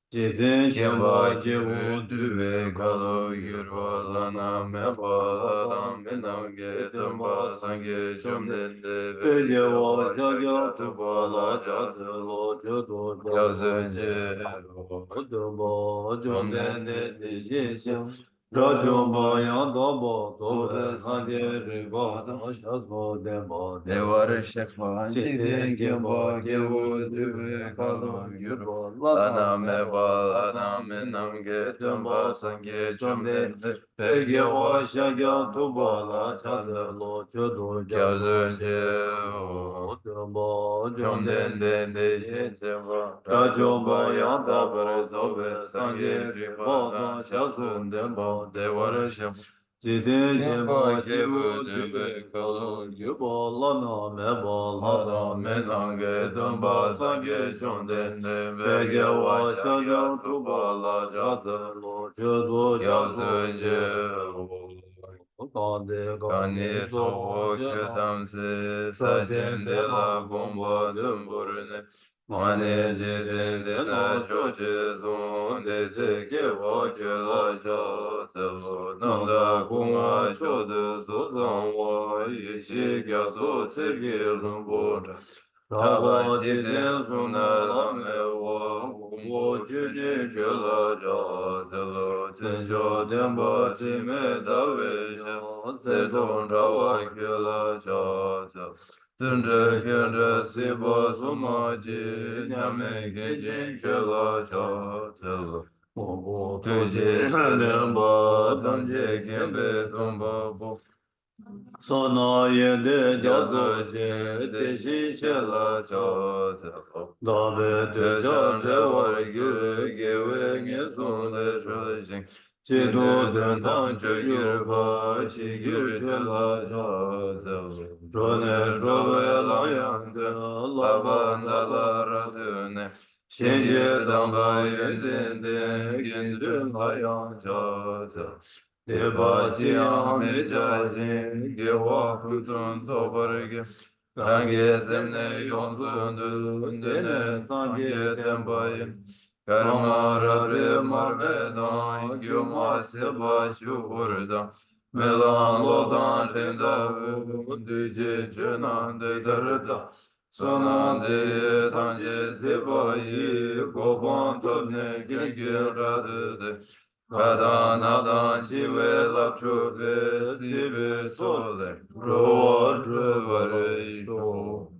Jiten shenpa jevu dube kalo yurva lana mepa lana menange tumba sangye chomdende peje wa shakya tuba la jatse lo chudu jazenje tumba chomdende deje shen rajomba yandaba tobe sangye riba da shasmo demba devar shekpa jiten shenpa jevu dube kalo yurva lana mepa lana menange tumba sangye chomdende peje wa shakya tuba la jatse lo chudu jazenje tumba chomdende deje shen rajomba yandaba tobe sangye riba da shasmo demba devar shekpa jiten shenpa jevu dube kalo yurva lana mepa lana menange tumba sangye chomdende peje wa shakya tuba la jatse lo chudu jazenje Kani tsoho che tamse sa jende la gomba dumburne Mane je zende na cho che zon de ze ke wa ke la cha se lo Nanda kunga cho de so zang wa yi shi kya so tse ke lumbur Taba jiten suna la me wa Kumbo ju ni ke la cha se lo Chen cho tenpa chi me da we sha Se don ra wa ke la cha se Tunre kyenre si pa suma chi Nyame ke jin ke la cha se lo Tu je renpa tam je kyenpe tumpa po Sona yende jaso je te shi she la cha se Dabe te cha che war gyur gewe nye son le shu shing Chi do den tang che gyur pa shi gyur che la cha se Rone rowe lang yang te la ba nda la ra tu ne Shen je dang ba yen ten ten gen dun la yang cha se De ba chi yang me cha xin ge hua pu zun zo bar ge Rangi zemne yonzun dene sangi tembayin Karma radre marmedan gyuma seba şuhurda Melan lodan tenzavu düce çönan de darda Sonan de tanje sebayi koban tobne gengin radıdı Kadanadan şive lapçu ve sibe sole Roa drevare şo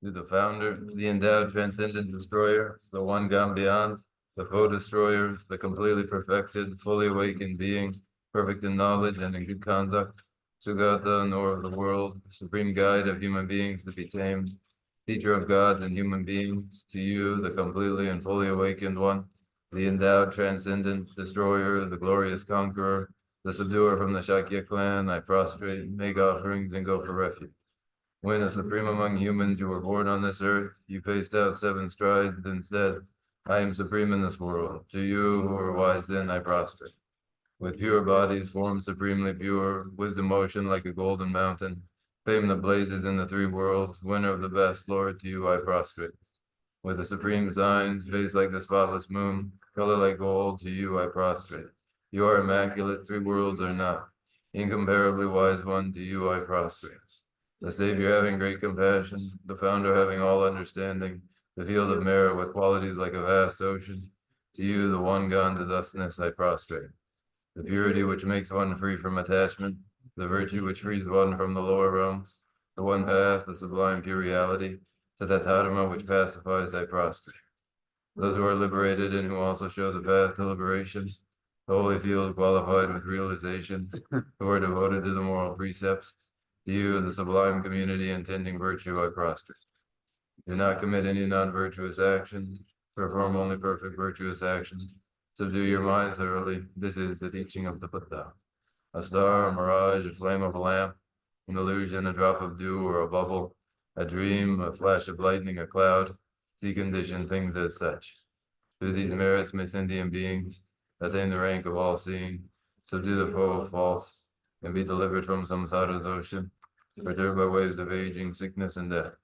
To the founder, the endowed transcendent destroyer, the one gone beyond, the foe destroyer, the completely perfected, fully awakened being, perfect in knowledge and in good conduct, Sugata, knower of the world, supreme guide of human beings to be tamed, teacher of gods and human beings, to you, the completely and fully awakened one, the endowed transcendent destroyer, the glorious conqueror, the subduer from the Shakya clan, I prostrate, make offerings, and go for refuge. When a supreme among humans you were born on this earth, you paced out 7 strides, then said, I am supreme in this world. To you who are wise then I prostrate. With pure bodies, formed supremely pure, wisdom motion like a golden mountain, fame that blazes in the 3 worlds, winner of the best, Lord, to you I prostrate. With the supreme signs, face like the spotless moon, color like gold, to you I prostrate. You are immaculate, 3 worlds are not. Incomparably wise one, to you I prostrate. The Savior having great compassion, the Founder having all understanding, the field of merit with qualities like a vast ocean, to you, the one gone to thusness, I prostrate. The purity which makes one free from attachment, the virtue which frees one from the lower realms, the one path, the sublime pure reality, to that dharma which pacifies, I prostrate. Those who are liberated and who also show the path to liberation, the holy field qualified with realizations, who are devoted to the moral precepts, to you, the sublime community intending virtue, I prostrate. Do not commit any non-virtuous actions, perform only perfect virtuous actions. Subdue your mind thoroughly. This is the teaching of the Buddha. A star, a mirage, a flame of a lamp, an illusion, a drop of dew or a bubble, a dream, a flash of lightning, a cloud, see conditioned things as such. Through these merits may sentient beings attain the rank of all seeing, subdue the foe of false, and be delivered from samsara's ocean, perturbed by waves of aging, sickness, and death.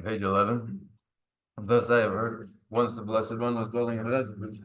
Page 11. Thus I have heard, once the Blessed One was dwelling in Redwood.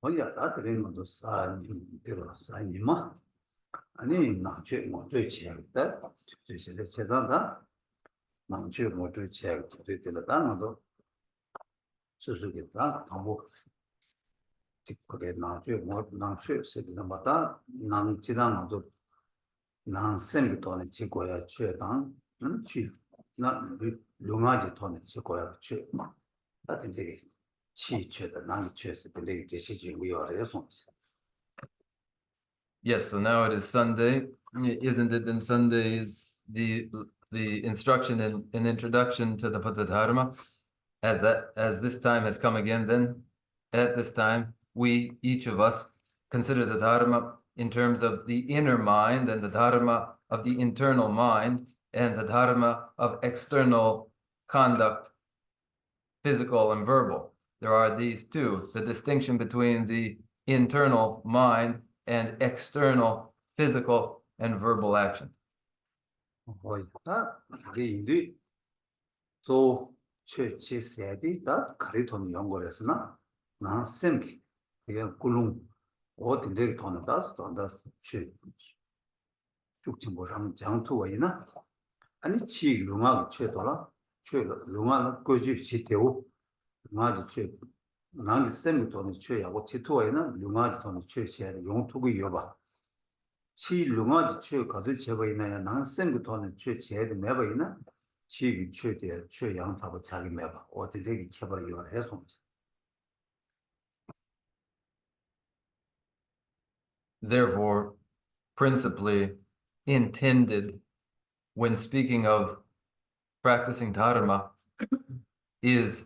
Oya da tering do sa ni pero sa ni ma ani na che mo zui che da zui che de che da da na che mo zui che zui de da na do su su ge da ta mo ti ko de na che mo na che se de ma da na chi da na do na sem bi to ne chi ko ya che da chi na lu nga ji to ne chi ko ya che ma da de ge chi che da na che se de ge ji ji wi ya re so. Yes, so now it is Sunday. Isn't it in Sundays the instruction in an introduction to the Buddha Dharma? As this time has come again, then at this time, we, each of us, consider the Dharma in terms of the inner mind and the Dharma of the internal mind and the Dharma of external conduct, physical and verbal. There are these two, the distinction between the internal mind and external physical and verbal action. So che sedi da kariton yongolesna na semki ya kulung o de ton da da che chukchimbo ram jangtu waina ani chi lunga che dola che lunga ko ji chi teu ma ji che nang semki ton che ya go chi tu waina lunga ton che che yong tu gu yoba chi lunga ji che ka du che waina ya nang semki ton che che de me waina chi che de che yang ta ba cha gi me ba o de ge che ba yo re so. Therefore, principally intended when speaking of practicing dharma is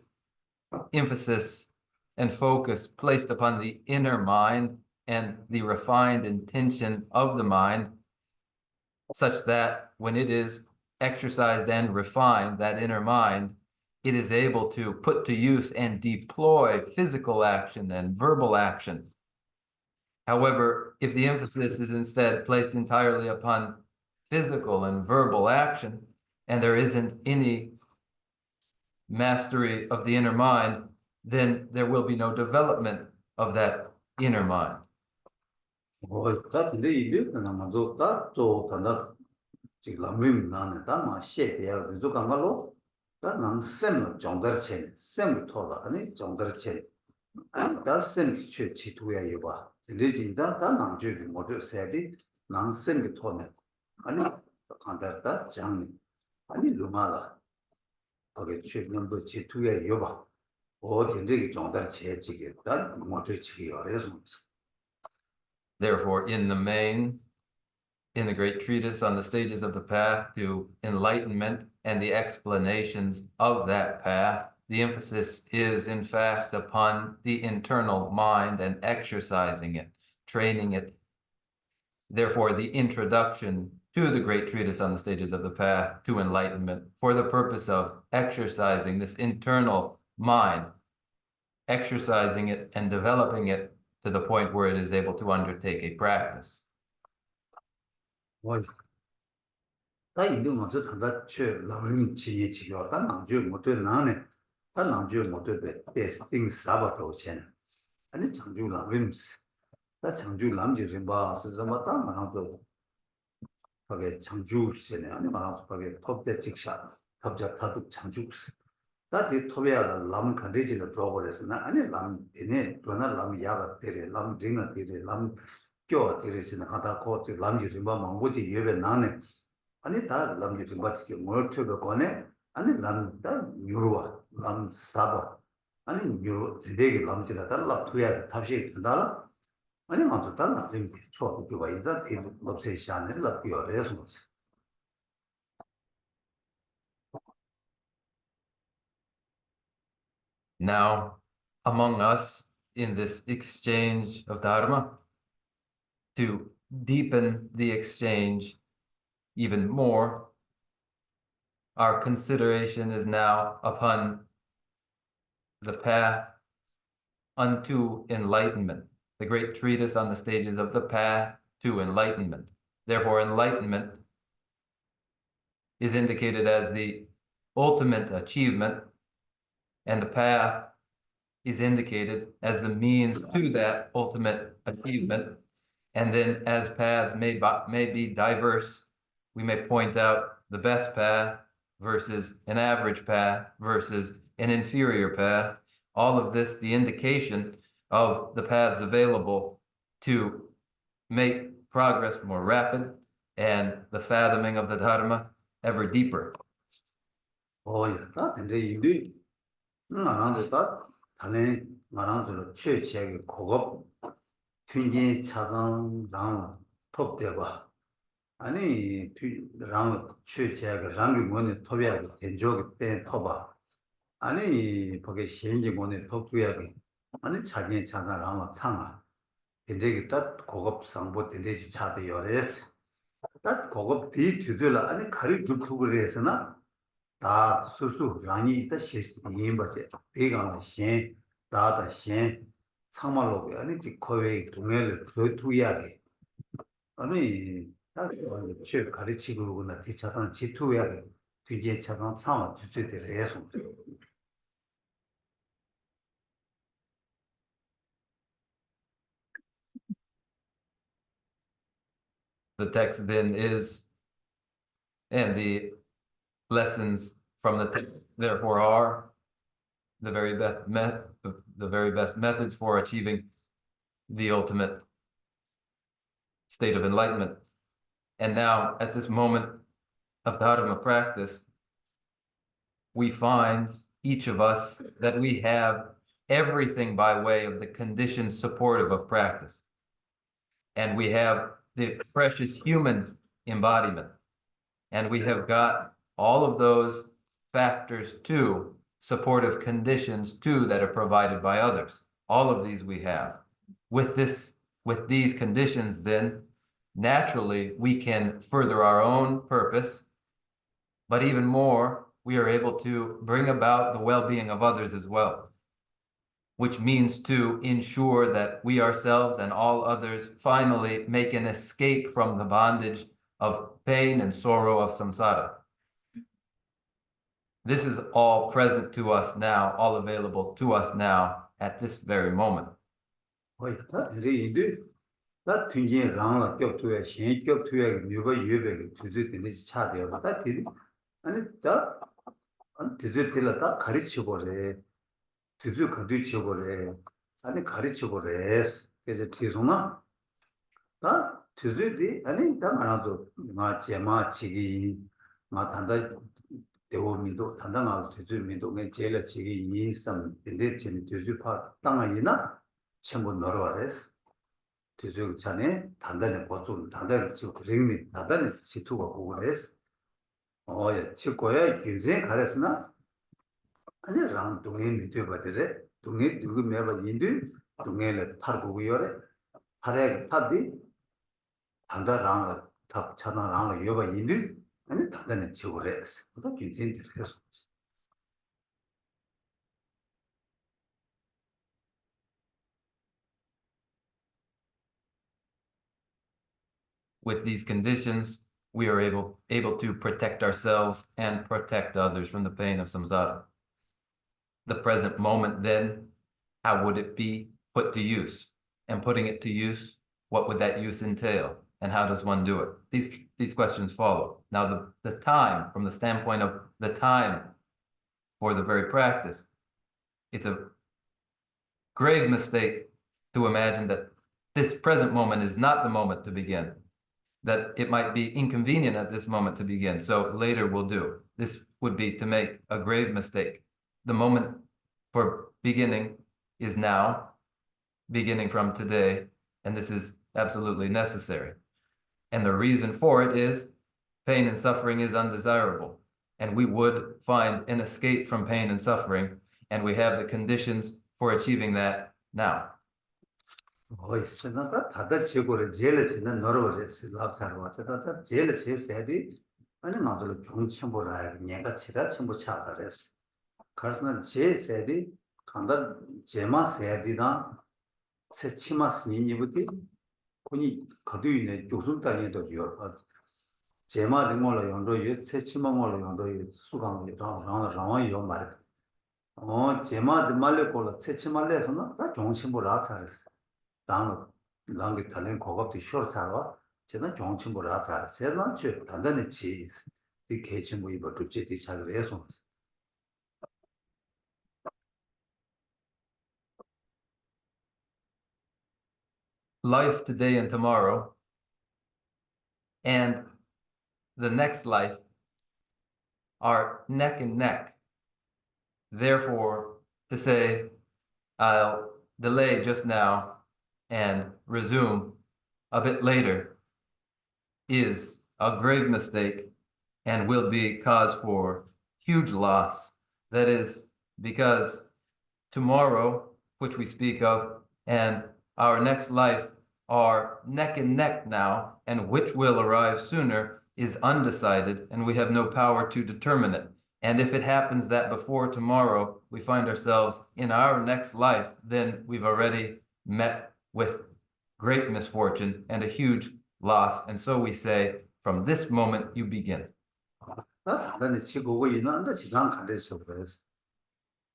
emphasis and focus placed upon the inner mind and the refined intention of the mind, such that when it is exercised and refined, that inner mind, it is able to put to use and deploy physical action and verbal action. However, if the emphasis is instead placed entirely upon physical and verbal action, and there isn't any mastery of the inner mind, then there will be no development of that inner mind. 다 근데 이게 나만도 다또 단다 지금 람림 나네 다마 셰야 그저 간말로 다난 셈 정더체 셈 토다 아니 정더체 아니 다셈 취 지도야 이봐 근데진다 다 난주비 모두 세디 난셈 토네 아니 간다다 장니 아니 루마라 거기 취 넘버 지도야 이봐 어딘지 정더체 지게 다 모두 지게 어려서 Therefore, in the main, in the great treatise on the stages of the path to enlightenment and the explanations of that path, the emphasis is, in fact, upon the internal mind and exercising it, training it. Therefore, the introduction to the great treatise on the stages of the path to enlightenment for the purpose of exercising this internal mind, exercising it and developing it to the point where it is able to undertake a practice. 다 인도 먼저 단다 최 라면 지니 지려 다 나주 못해 나네 다 나주 못해 테스팅 사바도 chen 아니 장주 라면스 다 장주 람지 림바 스자마다 만하고 거기 장주 세네 아니 만하고 거기 톱대 직사 탑자 타도 장주스 다디 토베야라 람 컨디지를 들어버렸으나 아니 람 되네 도나 람 야가 되래 람 링아 되래 람 껴 되래시나 하다 코치 람지 림바 망고지 예배 나네 아니 다 람지 림바치 몰초도 거네 아니 람다 유로와 람 사바 아니 유로 되게 람지라 달라 투야 탑시 된다라 아니 먼저 달라 림게 초도 그거 이자 이 럽세 샤네 럽이어래서 Now, among us in this exchange of Dharma, to deepen the exchange even more, our consideration is now upon the path unto enlightenment, the great treatise on the stages of the path to enlightenment. Therefore, enlightenment is indicated as the ultimate achievement, and the path is indicated as the means to that ultimate achievement. And then as paths may be diverse, we may point out the best path versus an average path versus an inferior path. All of this, the indication of the paths available to make progress more rapid and the fathoming of the Dharma ever deeper. Oh, yeah, 근데 이게 나랑도 다 단에 나랑도 최치하게 고급 튕기 차상랑 톱대봐 아니 랑 최치하게 랑기 원에 톱이야게 된적이 때 톱아 아니 거기 현지 원에 톱이야게 아니 자기 차상랑 창아 된적이 딱 고급 상보 된지 차대 열에서 딱 고급 뒤 뒤들라 아니 가리 죽고 그래서나 다 수수 랑이 있다 시스템이 버제 대강의 신 다다 신 상말로 아니 지 거의 동해를 두야게 아니 딱 최 가르치고 그러나 뒤차단 지투야게 뒤에 차단 상황 뒤쪽에 해서 The text then is, and the lessons from the text therefore are the very best methods for achieving the ultimate state of enlightenment. And now, at this moment of Dharma practice, we find, each of us, that we have everything by way of the conditions supportive of practice. And we have the precious human embodiment. And we have got all of those factors too, supportive conditions too, that are provided by others. All of these we have. With these conditions, then, naturally, we can further our own purpose, but even more, we are able to bring about the well-being of others as well, which means to ensure that we ourselves and all others finally make an escape from the bondage of pain and sorrow of samsara. This is all present to us now, all available to us now at this very moment. 다 튕긴 랑라 겹투에 신 겹투에 뉴버 유베 투즈들이 차대요. 다 뒤 아니 다 디지털다 가르치고래. 디지 가르치고래. 아니 가르치고래. 그래서 뒤송아 다 디지디 아니 다 하나도 마 제마 치기 마 단다 대원미도 단단하고 디지미도 그 제일 치기 이섬 근데 진 디지파 땅아이나 전부 넣어라랬어. 뒤쪽 전에 단단히 보존 단단히 지고 그림이 단단히 지투가 고그랬어. 예, 치고야 길제 가랬으나 아니 랑 동네 밑에 봐들래. 동네 누구 매바 인도 동네를 타고 요래. 파래 탑이 단단랑 탑 차나랑 여바 인도 아니 단단히 지고 그랬어. 또 길제인들 해서 With these conditions, we are able to protect ourselves and protect others from the pain of samsara. The present moment then, how would it be put to use? And putting it to use, what would that use entail? And how does one do it? These questions follow. Now, the time, from the standpoint of the time for the very practice, it's a grave mistake to imagine that this present moment is not the moment to begin, that it might be inconvenient at this moment to begin, so later we'll do. This would be to make a grave mistake. The moment for beginning is now, beginning from today, and this is absolutely necessary. And the reason for it is pain and suffering is undesirable, and we would find an escape from pain and suffering, and we have the conditions for achieving that now. 진짜 다다 지고를 제일 지는 너러버렸어. 랍사로 왔다. 제일 제세디 아니 나도 좀 첨부라 내가 치라 첨부 찾아랬어. 그래서 제세디 간다 제마 세디다 세치마 스니니부티 코니 가두이네 조순단에도 요. 제마 등월로 연도에 세치마월로 연도에 수강이랑 라와요 말. 제마 등말레 콜로 세치말레서는 다 정신부라 찾았어. 랑게 달린 고급도 쇼사로 제가 정신보라 잘 제가 저 단단히 지 이 개침부 이거 둘째디 작을 해서 Life today and tomorrow and the next life are neck and neck. Therefore, to say, I'll delay just now and resume a bit later is a grave mistake and will be cause for huge loss. That is because tomorrow, which we speak of, and our next life are neck and neck now, and which will arrive sooner is undecided, and we have no power to determine it. And if it happens that before tomorrow we find ourselves in our next life, then we've already met with great misfortune and a huge loss. And so we say, from this moment you begin. 단단히 치고고 있는데 지난 간대서 그랬어.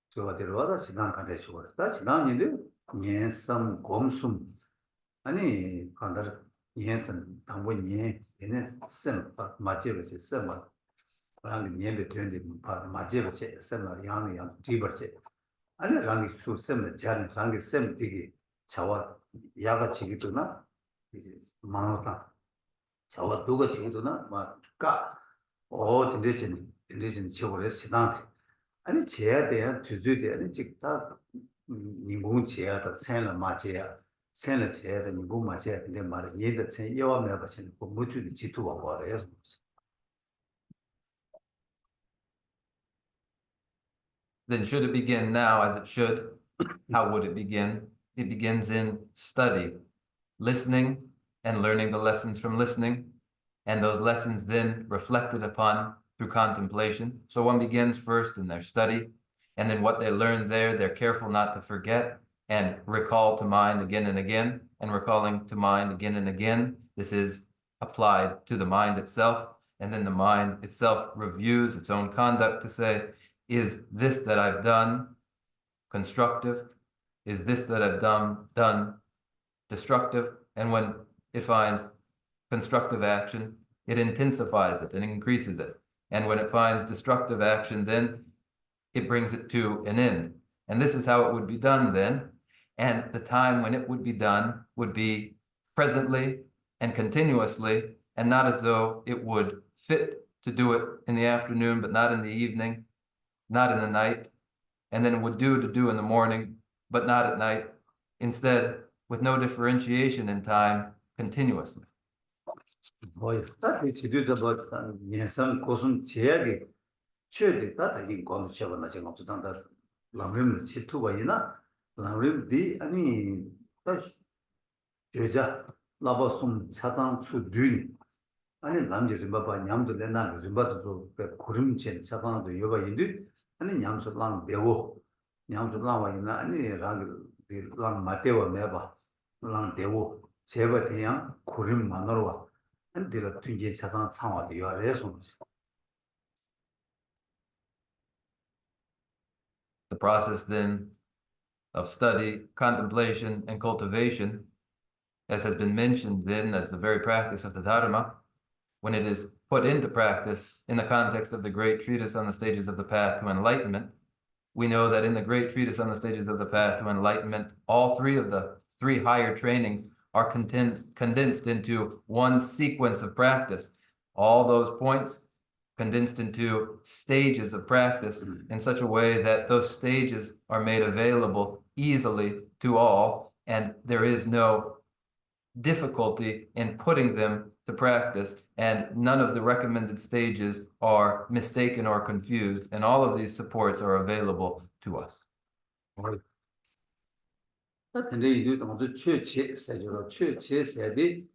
저가 들어와다 지난 간대서 그랬다. 지난 일이 년섬 곰숨 아니 간다 년섬 당분이 얘네 쌤 맞제버지 쌤 맞. 그런 년배 되는데 맞제버지 쌤을 양이 양 뒤버지. 아니 랑이 수 쌤을 잘 랑이 쌤 되게 자와 야가 지기도나 만화다 자와 누가 지기도나 막까 딘데진 지역을 지난 아니 제야 대한 주주대 아니 직다 인공 제야다 생을 맞제야 생을 제야다 인공 맞제야 근데 말에 얘들 생 여와 매버신 그 모두는 지도와 버려요. Then should it begin now as it should? How would it begin? It begins in study, listening and learning the lessons from listening, and those lessons then reflected upon through contemplation. So one begins first in their study, and then what they learn there, they're careful not to forget and recall to mind again and again, and recalling to mind again and again. This is applied to the mind itself, and then the mind itself reviews its own conduct to say, is this that I've done constructive? Is this that I've done destructive? And when it finds constructive action, it intensifies it and increases it. And when it finds destructive action, then it brings it to an end. And this is how it would be done then. And the time when it would be done would be presently and continuously, and not as though it would fit to do it in the afternoon, but not in the evening, not in the night, and then it would do to do in the morning, but not at night. Instead, with no differentiation in time, continuously. 뭐야? 다 지도자 뭐 예산 고순 제약이 최대 다 다시 거는 쳐봤나 지금 없었다. 람림의 치투바이나 람림디 아니 다 여자 라바숨 차장 수dü니 아니 남자들 봐봐 냠들 내나 림바도 구름체 차방도 여바인데 아니 냠술랑 대고 냠술랑 와이나 아니 랑 마테와 매바 랑 대고 제바 대양 구름 만으로 and the Tunji Chazan Sama, you are resons. The process then of study, contemplation, and cultivation, as has been mentioned then as the very practice of the Dharma, when it is put into practice in the context of the great treatise on the stages of the path to enlightenment, we know that in the great treatise on the stages of the path to enlightenment, all three of the three higher trainings are condensed into one sequence of practice. All those points condensed into stages of practice in such a way that those stages are made available easily to all, and there is no difficulty in putting them to practice, and none of the recommended stages are mistaken or confused, and all of these supports are available to us. 근데 이제 아주 최치 세조로 최치 세디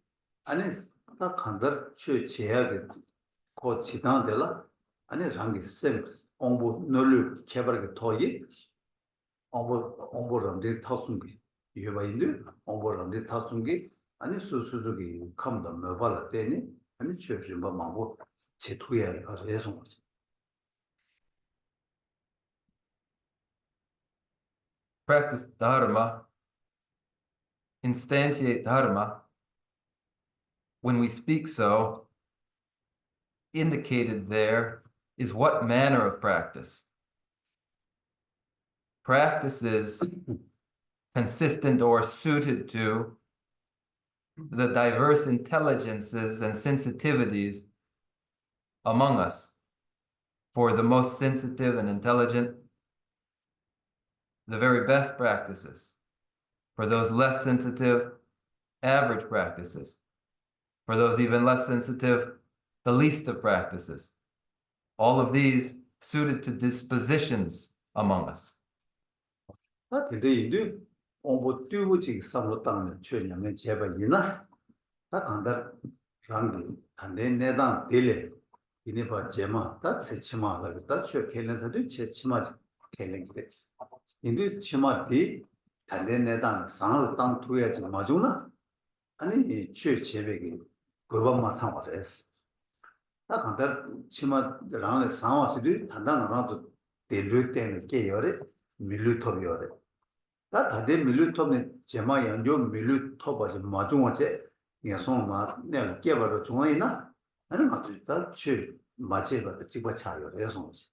아니 다 간다 최치야게 고 지당들라 아니 랑기 셈 공부 놀을 개발하게 토이 공부람들 타순기 예바인데 공부람들 타순기 아니 수수족이 감다 넣어발 때니 아니 최치 뭐 망고 제투야 그래서 Practice Dharma, instantiate Dharma, when we speak so, indicated there is what manner of practice. Practices consistent or suited to the diverse intelligences and sensitivities among us. For the most sensitive and intelligent, the very best practices. For those less sensitive, average practices. For those even less sensitive, the least of practices. All of these suited to dispositions among us. 근데 이제 공부 뛰고지 삼로 땅에 최냐면 제발이나 다 간다 랑기 간데 내단 딜레 이네 봐 제마 다 세치마가 다 최켈렌서도 제치마 켈렌데 인도 치마디 간데 내단 상을 땅 투야지 맞으나 아니 최 제백이 그것만 상관했어 다 간다 치마 랑에 상와서도 단단하나도 딜르 때문에 깨요래 밀루토비요래 다 다들 밀루토네 제마 연조 밀루토바지 마중화제 예송마 내가 깨버려 중앙이나 아니 맞다 치 맞제바다 찍바 차요 예송지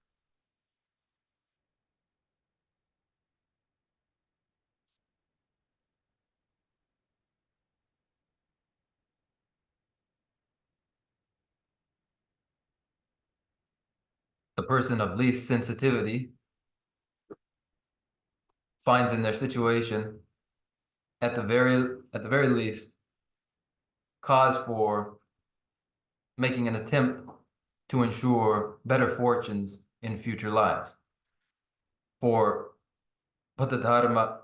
The person of least sensitivity finds in their situation, at the very least, cause for making an attempt to ensure better fortunes in future lives. For Buddha Dharma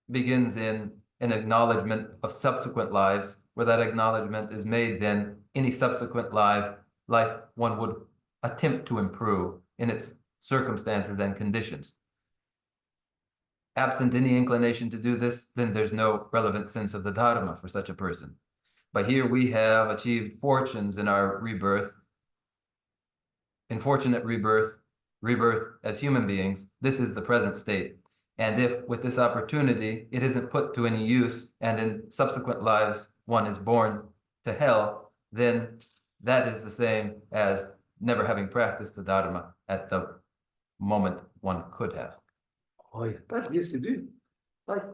begins in an acknowledgement of subsequent lives, where that acknowledgement is made, then any subsequent life one would attempt to improve in its circumstances and conditions. Absent any inclination to do this, then there's no relevant sense of the Dharma for such a person. But here we have achieved fortunes in our rebirth, in fortunate rebirth as human beings. This is the present state. And if with this opportunity, it isn't put to any use, and in subsequent lives, one is born to hell, then that is the same as never having practiced the Dharma at the moment one could have. 딱 예스도 딱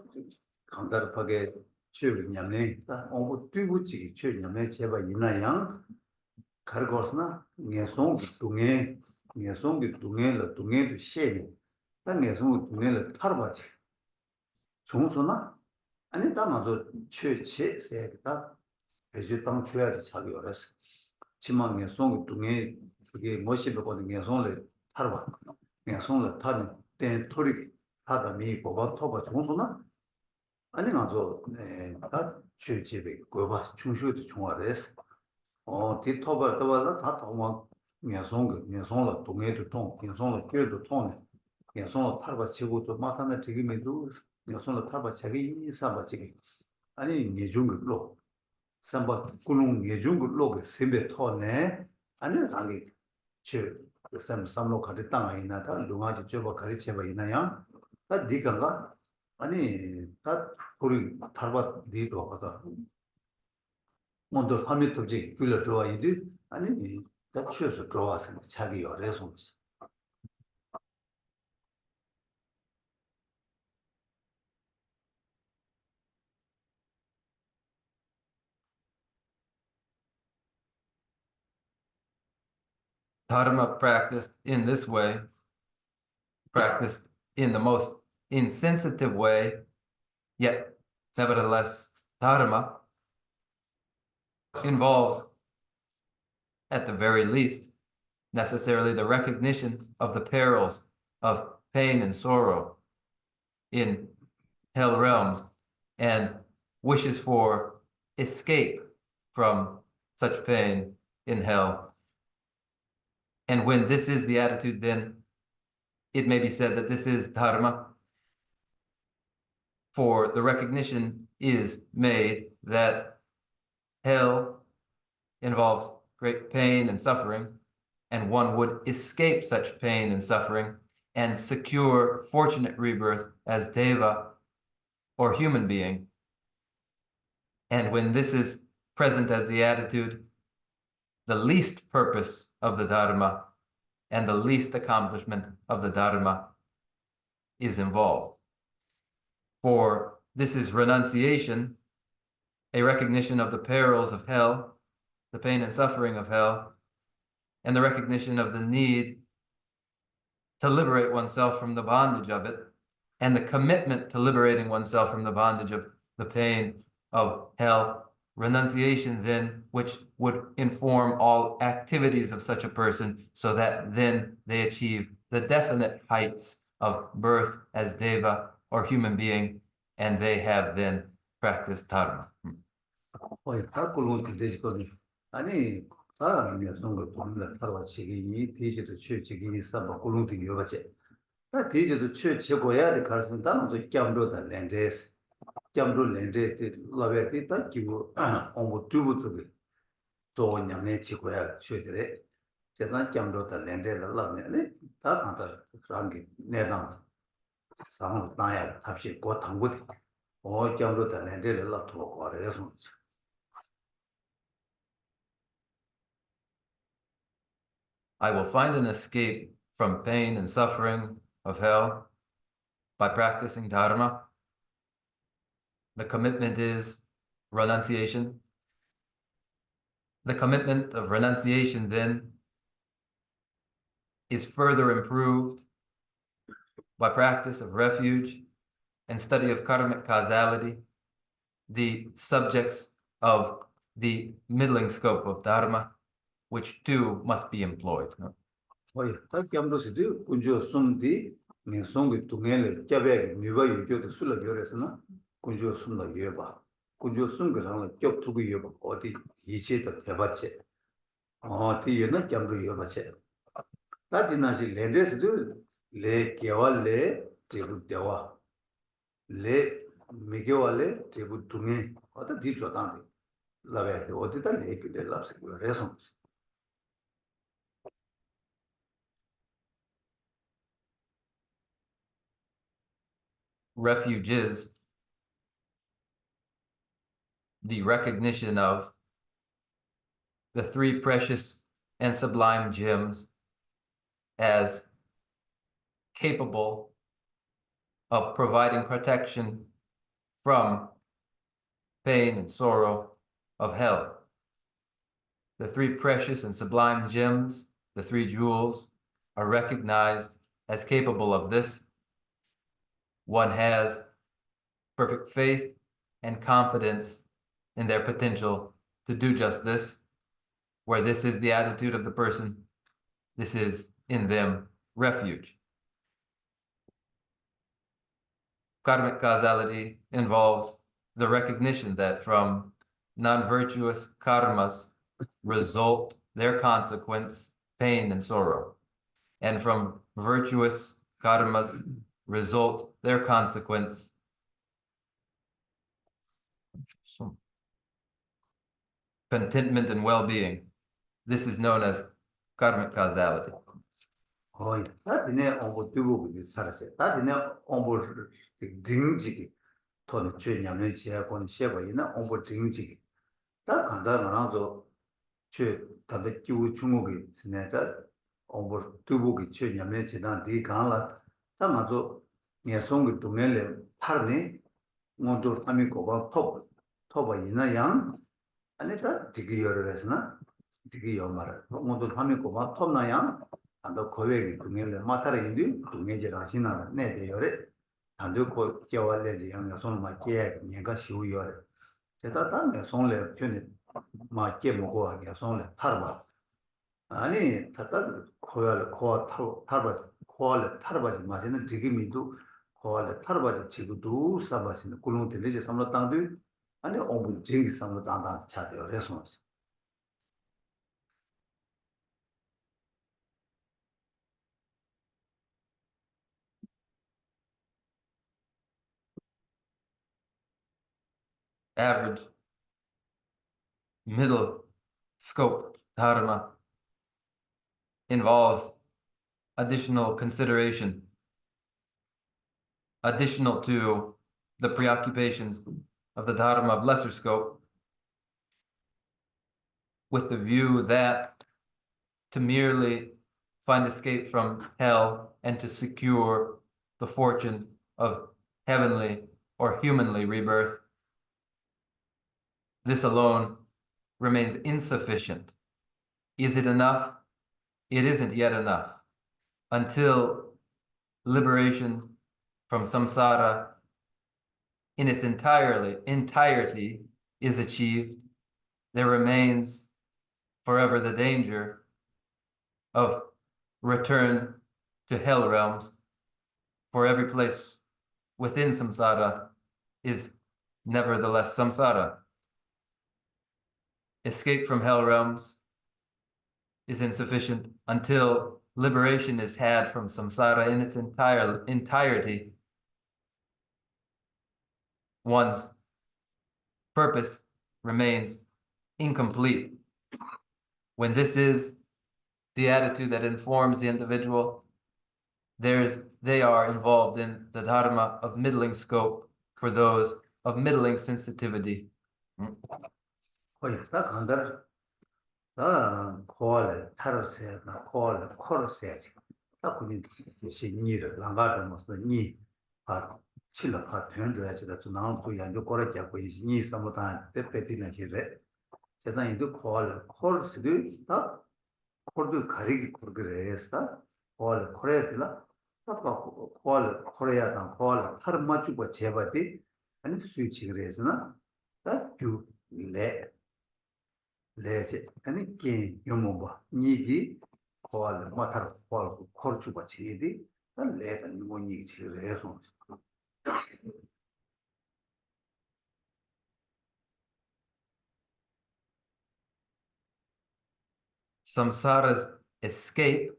강다르하게 취업이냐면 딱 어머 뛰고지 취업이냐면 제발 이나양 가르고스나 녀송 동에 녀송이 동에를 동에도 셰네 딱 녀송 동에를 타르바지 중소나 아니 다마도 최체 세다 배주 땅 줘야지 자기 어렸어 지만 녀송 동에 그게 멋이 보거든 녀송을 타르바 녀송을 타는 때 토리 하다 미 보바 토바 중소나 아니 가서 다 취집에 고바 충슈도 중화했어 뒤토바 토바다 다 도마 녀송을 동에도 통 녀송을 길도 통네 녀송을 타바 치고도 마타나 지금에도 녀송을 타바 자기 사바지기 아니 예중글로 삼바 꿀웅 예중글로 그 세베 토네 아니 상기 그 삼로 가지 땅 아이나 다 룽아지 줘봐 가르쳐봐 이나야 다 니가가 아니 다 우리 탈바 니도 가다 먼저 3m지 굴려 좋아이지 아니 다 취해서 좋아서 자기 열에서 Dharma practiced in this way, practiced in the most insensitive way, yet nevertheless, Dharma involves, at the very least, necessarily the recognition of the perils of pain and sorrow in hell realms and wishes for escape from such pain in hell. And when this is the attitude, then it may be said that this is Dharma, for the recognition is made that hell involves great pain and suffering, and one would escape such pain and suffering and secure fortunate rebirth as Deva or human being. And when this is present as the attitude, the least purpose of the Dharma and the least accomplishment of the Dharma is involved. For this is renunciation, a recognition of the perils of hell, the pain and suffering of hell, and the recognition of the need to liberate oneself from the bondage of it, and the commitment to liberating oneself from the bondage of the pain of hell. Renunciation then, which would inform all activities of such a person, so that then they achieve the definite heights of birth as Deva or human being, and they have then practiced Dharma. 아니 사람이 songo 돈을 타러 지기 디지도 취지기 사바 꿀웅도 여바체 다 디지도 취지고야 될 가능성 단도 겸로다 렌데스 겸로 렌데 라베티 다 기고 어머 두부도 조냐네 지고야 취들에 제가 겸로다 렌데를 라면에 다 간다 그런게 내당 상으로 나야 답시 고 당고대 겸로다 렌데를 라도 거래서 I will find an escape from pain and suffering of hell by practicing Dharma. The commitment is renunciation. The commitment of renunciation then is further improved by practice of refuge and study of karmic causality, the subjects of the middling scope of Dharma, which too must be employed. 딱 겸도시도 군주 숨디 내송이 동행을 잡에 누가 유교도 술을 열어서나 군주 숨도 여봐 군주 숨거랑 겹두고 여봐 어디 이체도 대받체 뒤에는 겸도 여봐체 다디나시 렌데스도 레 개월레 제부 대와 레 미개월레 제부 동행 어디 뒤쪽다니 라베 어디다 내기를 랍스 그래서 Refuge is the recognition of the three precious and sublime gems as capable of providing protection from pain and sorrow of hell. The three precious and sublime gems, the three jewels, are recognized as capable of this. One has perfect faith and confidence in their potential to do just this. Where this is the attitude of the person, this is in them refuge. Karmic causality involves the recognition that from non-virtuous karmas result their consequence, pain and sorrow. And from virtuous karmas result their consequence, contentment and well-being. This is known as karmic causality. 어이 다디네 온고 두고 살았어요. 다디네 온고 딩지기 돈 죄냐면 지하고는 셰바이나 온고 딩지기 다 간다 말아도 죄 다데 끼우 중국이 지내다 온고 두고기 죄냐면 지난 디 간라 다 맞아 예송이 동네래 파르네 모두 함이 고바 톱이나 양 아니다 디기 열어서나 디기 열말 모두 함이 고바 톱나 양 안도 거외기 동네래 마타르인디 동네제라 지나라 내대열에 안도 고 겨월래지 양가 손 맞게 내가 쉬우요 제가 다음에 손래 편에 맞게 먹고 하게 손래 타르바 아니 타다 코알 코 타르바 코알 타르바지 마시는 지금이도 코알 타르바지 지구도 사바시는 굴롱들 이제 삼로 땅도 아니 오분 징기 삼로 땅다 차대요 그래서 Average, middle scope dharma involves additional consideration, additional to the preoccupations of the dharma of lesser scope, with the view that to merely find escape from hell and to secure the fortune of heavenly or humanly rebirth, this alone remains insufficient. Is it enough? It isn't yet enough. Until liberation from samsara in its entirety is achieved, there remains forever the danger of return to hell realms, for every place within samsara is nevertheless samsara. Escape from hell realms is insufficient until liberation is had from samsara in its entirety. One's purpose remains incomplete. When this is the attitude that informs the individual, they are involved in the dharma of middling scope for those of middling sensitivity. 다 간다 다 코알 타르세 나 코알 코르세 다 그니 신니를 랑가도 무슨 니아 칠라 파 변조야지다 좀 나온 또 연구 거래 잡고 니 삼보다 때때디나 지레 제가 이도 코알 코르스도 다 코르도 가리기 코르그레스다 코알 코레들라 다 코알 코레야다 코알 타르 맞추고 제바디 아니 스위치 그래서나 다규레 레제 아니 게 요모바 니기 코알 마타르 코알 코르추바 치디 레다 니모니 치레서 Samsara's escape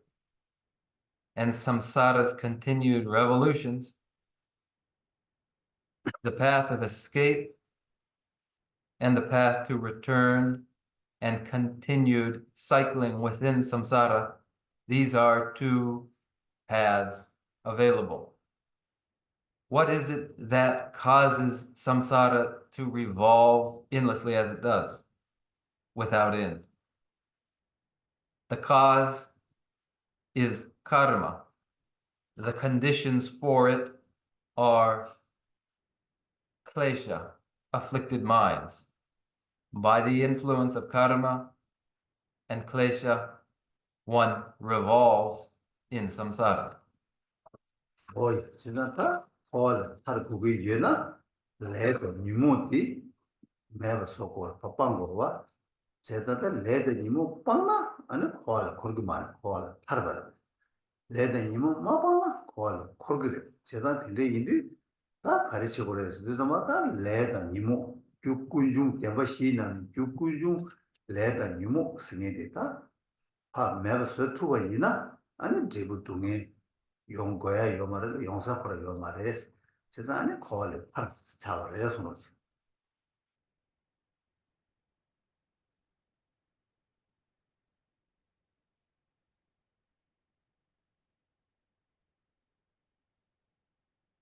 and samsara's continued revolutions, the path of escape and the path to return and continued cycling within samsara, these are two paths available. What is it that causes samsara to revolve endlessly as it does, without end? The cause is karma. The conditions for it are klesha, afflicted minds. By the influence of karma and klesha, one revolves in samsara. 오이 지나다 홀 타르고기 유나 레드 니모티 매버 소고 파빵고와 제다다 레드 니모 빵나 아니 홀 거기만 홀 타르바 레드 니모 마빵나 홀 거기래 제다 근데 인디 다 가르쳐 버려서 그러다마다 레드 니모 육군중 대바시는 육군중 레드 니모 승해되다 아 매버 소투가 이나 아니 제부동에 용거야 요 말을 용사포라 요 말에스 세상에 콜 파스 차버려 손으로지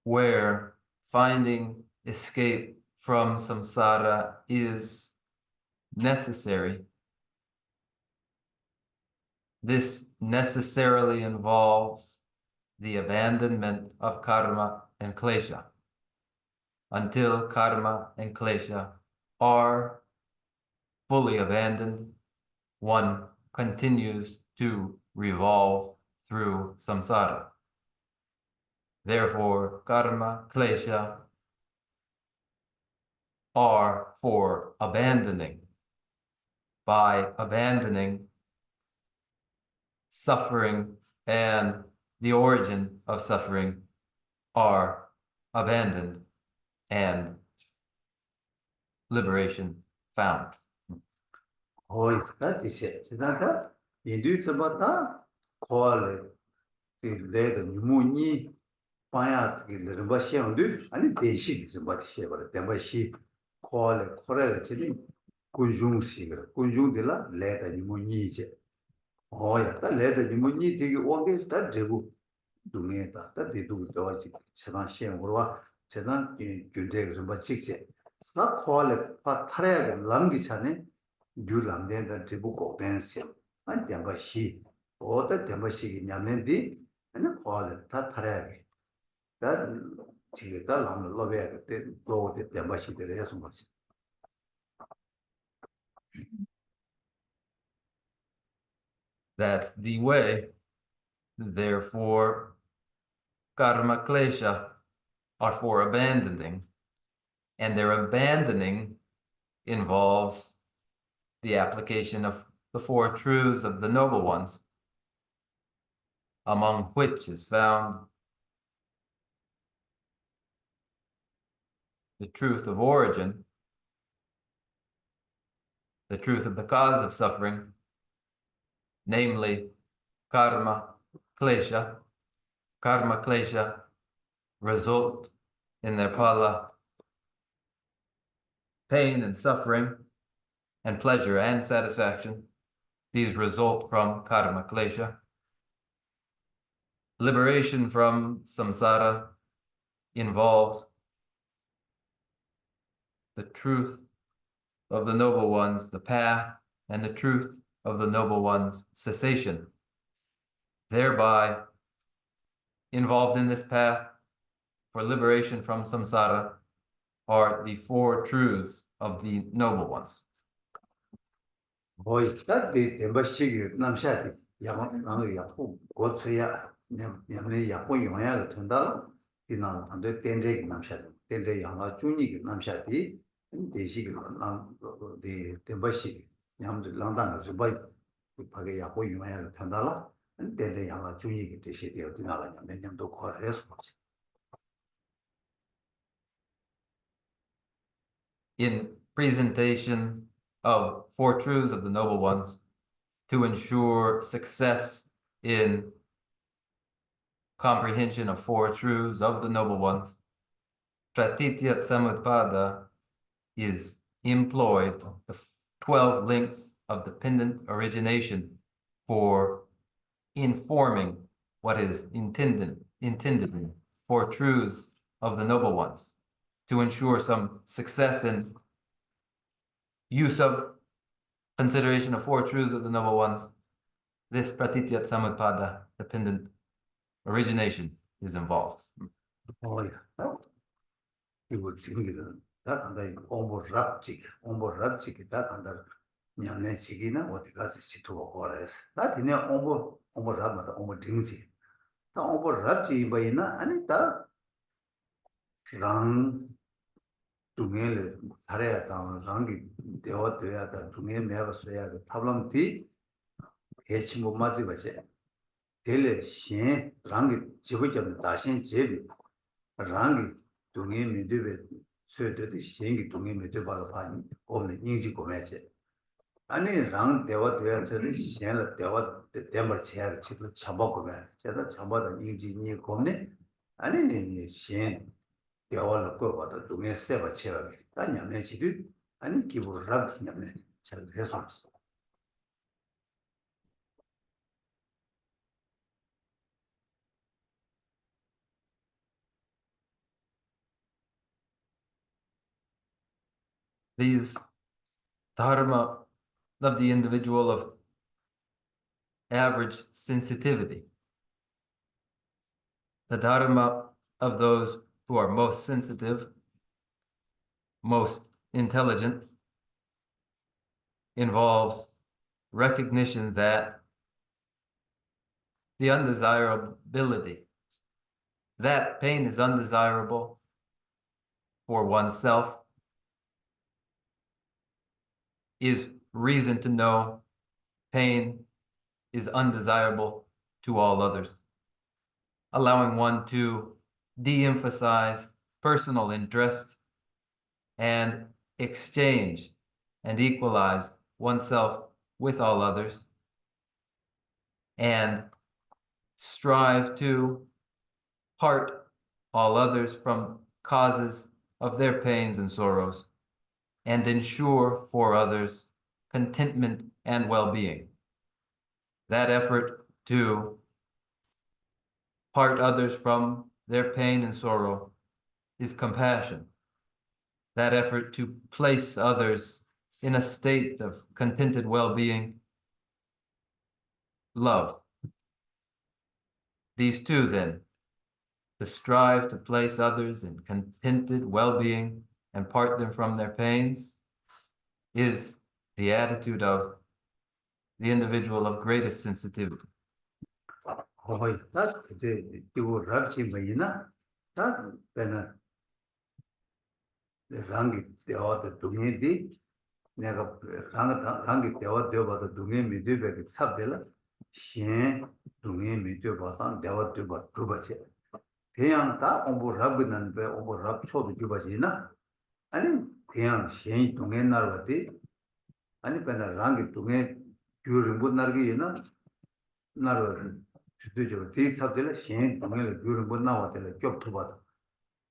where finding escape from samsara is necessary. This necessarily involves the abandonment of karma and klesha. Until karma and klesha are fully abandoned, one continues to revolve through samsara. Therefore, karma, klesha are for abandoning. By abandoning, suffering and the origin of suffering are abandoned and liberation found. 오이 다디세 지나다 인두츠바다 콜 레드 니모니 파야 르바시앙두 아니 대시 좀 바티시버라 대바시 콜 코레가 지리 군중시가 군중들라 레드 니모니제 오야 다 레드 니모니 되게 원게 다 제부 동에다 다 대두 도와지 세상 시행으로와 세상 균제가 좀 바치게 나 콜 파 타래가 람기 차네 듀람데다 제부 고된시 안 demba시 오다 demba시 냐면디 아니 콜 다 타래가 다 지게다 람 로베가 때 로데 demba시들에 해서 뭐지 That's the way. Therefore, karma klesha are for abandoning, and their abandoning involves the application of the four truths of the noble ones, among which is found the truth of origin, the truth of the cause of suffering, namely karma klesha. Karma klesha result in their phala pain and suffering, and pleasure and satisfaction. These result from karma klesha. Liberation from samsara involves the truth of the noble ones, the path, and the truth of the noble ones, cessation. Thereby, involved in this path for liberation from samsara are the four truths of the noble ones. 보이스다 비 demba시 남샤디 야만 나의 야포 고츠야 냠네 야포 용야가 된다 디나 안데 텐데 남샤디 텐데 양가 주니 남샤디 대시기 남데 demba시 냠들 랑당을 바이 바게 야포 용야가 된다라 텐데 양가 주니 대시 되어 디나라 냠네 냠도 거래서 In presentation of four truths of the noble ones, to ensure success in comprehension of four truths of the noble ones, Pratitya Samutpada is employed the 12 links of dependent origination for informing what is intended for truths of the noble ones, to ensure some success in use of consideration of four truths of the noble ones, this pratitya samutpada, dependent origination, is involved. Oh yeah. 이거 지금이는 다 간다 공부 랍지 다 간다 냠내 지기는 어디 가서 지도고 거래서 나 뒤에 공부 랍마다 공부 등지 다 공부 랍지 바이나 아니 다랑 중에를 잘해야 다 랑기 되어야 다 중에 매가 써야 돼 탑람디 해치 못 맞지 버지 델레 신 랑기 지부점 다신 제비 랑기 동해 미드베 södedi 신기 동해 미드바로 파니 오늘 인지 고매체 아니 랑 대화 되어서 신을 대화 대말 제가 지금 잡아보면 제가 잡아다 인지니 고네 아니 신 대화를 거봐도 동해 세바 체험이 아니면 지금 아니 기부를 하냐면 잘 해서 These dharma of the individual of average sensitivity, the dharma of those who are most sensitive, most intelligent, involves recognition that the undesirability, that pain is undesirable for oneself, is reason to know pain is undesirable to all others, allowing one to de-emphasize personal interest and exchange and equalize oneself with all others, and strive to part all others from causes of their pains and sorrows, and ensure for others contentment and well-being. That effort to part others from their pain and sorrow is compassion. That effort to place others in a state of contented well-being, love. These two, then, to strive to place others in contented well-being and part them from their pains, is the attitude of the individual of greatest sensitivity. 거의 다 이제 이거 랍지 뭐이나 다 배나 랑기 대화도 동의디 내가 랑기 대화 되어봐도 동의 미드백이 삽들라 신 동의 미드봐서 대화 되어 두바지 그냥 다 공부 랍는 배 공부 랍 초도 주바지나 아니 그냥 신 동의 날와디 아니 배나 랑기 동의 규를 못 날기나 나를 주도적으로 대입sab들라 신 동의를 규를 못 나와들 겹투바다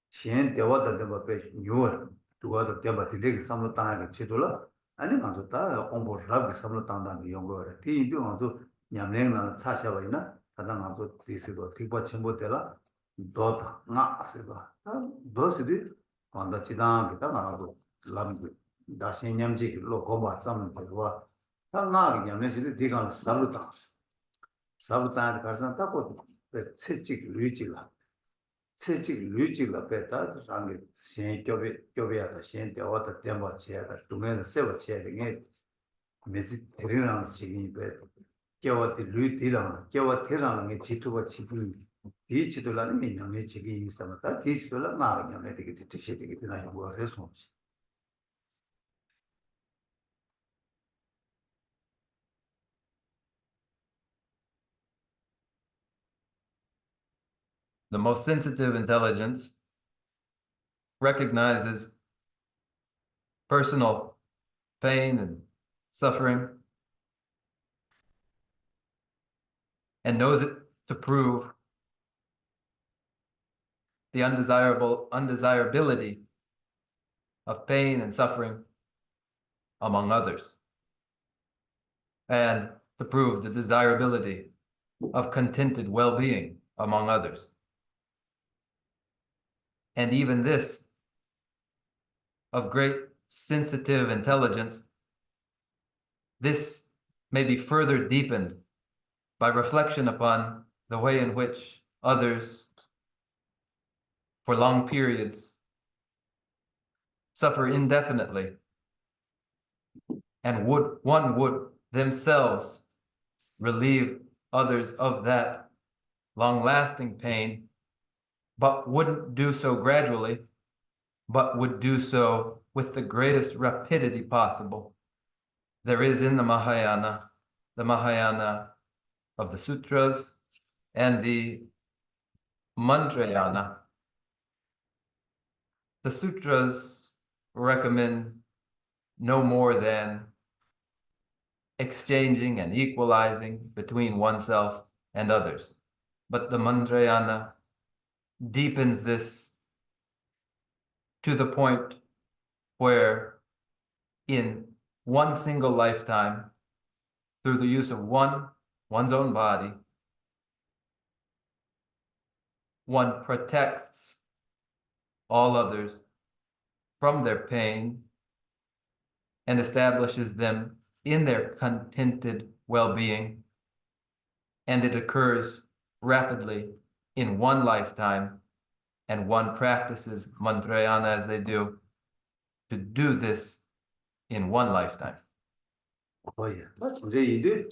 신 대화다 대바 배 뉴어 두가도 대바 되게 삼로 땅에 치돌라 아니 가서 다 공부 랍이 삼로 땅다는 연구를 뒤인도 가서 냠랭나 사샤바이나 다다 가서 디스도 티바 첨보텔라 도다 나세다 도스디 간다 지당 기타 가나도 람도 다시 냠지 로고바 삼는 거와 다 나게 냠내시도 디간 삼로 땅 사부탄 가서 타고 채찍 루지라 베다 랑게 신 교배하다 신 대화다 대마 지야다 동에는 세워 지야 되게 메시 데리랑 지기 베 교와티 루티랑 교와티랑 게 지투가 지기 디치돌라는 민영의 지기 있어마다 디치돌라 나가냐 되게 뜻이 되게 되나 뭐 그래서 The most sensitive intelligence recognizes personal pain and suffering and knows it to prove the undesirability of pain and suffering among others, and to prove the desirability of contented well-being among others. And even this, of great sensitive intelligence, this may be further deepened by reflection upon the way in which others, for long periods, suffer indefinitely, and one would themselves relieve others of that long-lasting pain, but wouldn't do so gradually, but would do so with the greatest rapidity possible. There is in the Mahayana of the sutras and the Mantrayana. The sutras recommend no more than exchanging and equalizing between oneself and others. But the Mantrayana deepens this to the point where in one single lifetime, through the use of one's own body, one protects all others from their pain and establishes them in their contented well-being, and it occurs rapidly in one lifetime, and one practices Mantrayana as they do to do this in one lifetime. Oh yeah, that's what you do.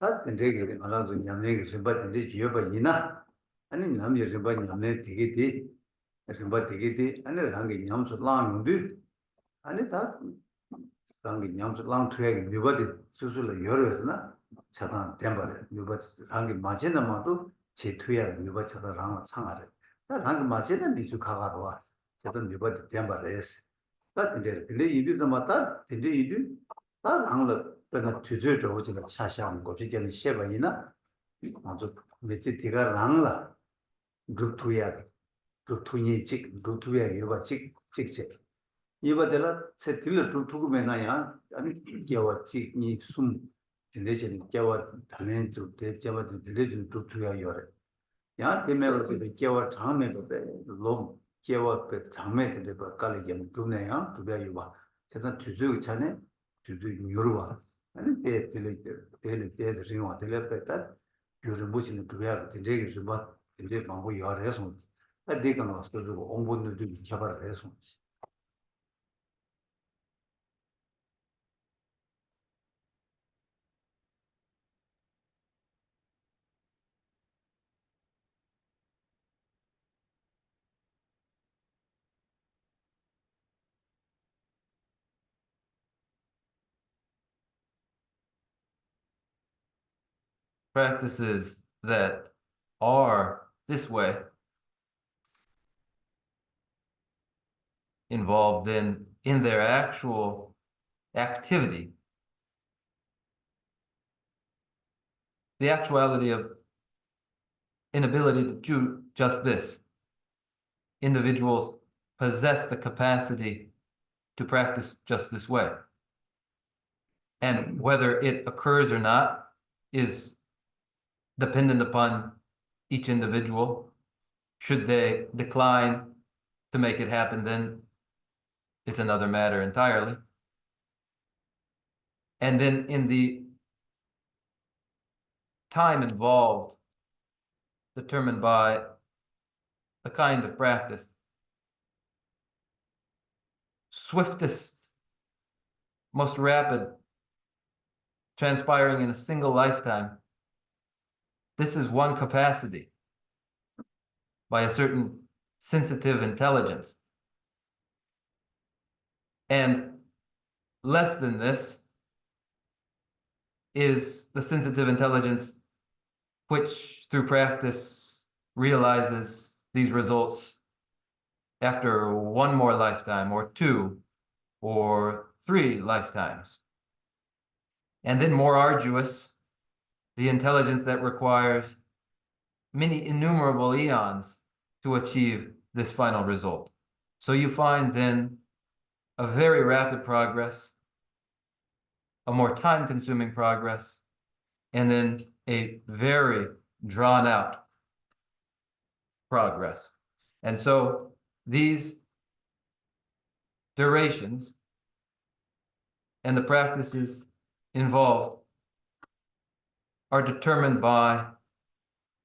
That can take it around the Yamnik, but in this year by Yina, and in Namir by Yamne Tigiti, as in Batigiti, and a hungry yams long do. And it that hungry yams long twig, nobody, Susula Yorosna, Satan Temper, nobody hungry Machina Matu, Chetuya, nobody Ranga Sangare. That hungry Machina needs to cover, Satan nobody temper is. But in the you do the matter, in the you do. 다 항상 그냥 주저도 오지가 차샤한 거 지금 쉐바이나 아주 몇지 디가 랑라 루투야 루투니 직 루투야 요가 직직 이바데라 세틸 루투고 메나야 아니 겨와 직니 숨 딜레진 겨와 달렌 주 대자와 딜레진 루투야 요래 야 때문에 지금 겨와 장매 법에 롬 겨와 그 장매 들 깔리게 두네야 두배 요바 세상 주저 차네 주저 요르와 아니 데레 링와 데레페타 요르 무치는 두배가 되게 좀 이제 방고 열해서 내가 나서도 공부들도 개발을 해서 Practices that are this way involved in their actual activity, the actuality of inability to do just this. Individuals possess the capacity to practice just this way. And whether it occurs or not is dependent upon each individual. Should they decline to make it happen, then it's another matter entirely. And then in the time involved, determined by the kind of practice, swiftest, most rapid, transpiring in a single lifetime, this is one capacity by a certain sensitive intelligence. And less than this is the sensitive intelligence which, through practice, realizes these results after one more lifetime, or two, or three lifetimes. And then more arduous, the intelligence that requires many innumerable eons to achieve this final result. So you find then a very rapid progress a more time-consuming progress, and then a very drawn-out progress. And so these durations and the practices involved are determined by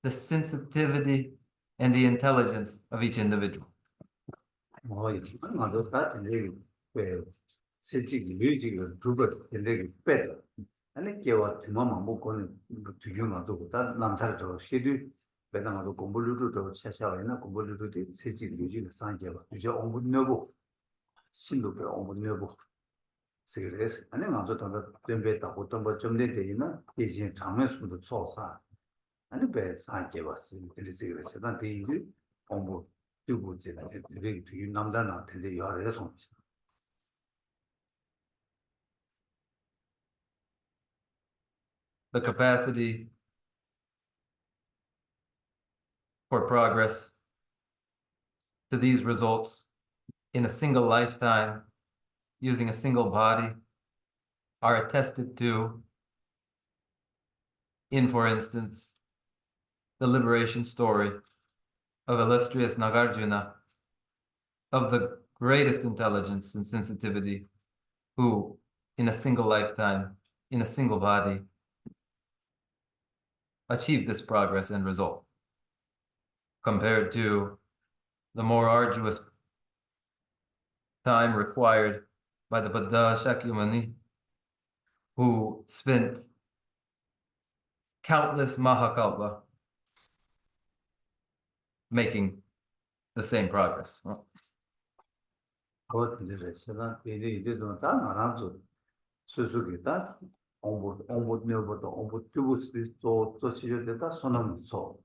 the sensitivity and the intelligence of each individual. 맞아. 다 되게 왜 실직 뮤직을 두번 되게 빼다. 아니 개와 주마만 먹고는 두유만도 다 남자를 저 시도 배당하고 공부를 저 차샤와나 공부를 실직 뮤직을 상계와 이제 공부하고 신도 배 공부하고 시그레스 아니 나도 다 된배다 어떤 뭐좀 되나 이제 장면수도 소사 아니 배 상계와 시그레스 난 대이 공부 두고지나 되게 남자한테 여러서 The capacity for progress to these results in a single lifetime using a single body are attested to in, for instance, the liberation story of illustrious Nagarjuna, of the greatest intelligence and sensitivity, who in a single lifetime, in a single body, achieved this progress and result, compared to the more arduous time required by the Buddha Shakyamuni, who spent countless Mahakalpa making the same progress. 그것들에서는 이들도 다 나라도 수수기다 공부내부터 공부 두고 또 치료되다 손은 소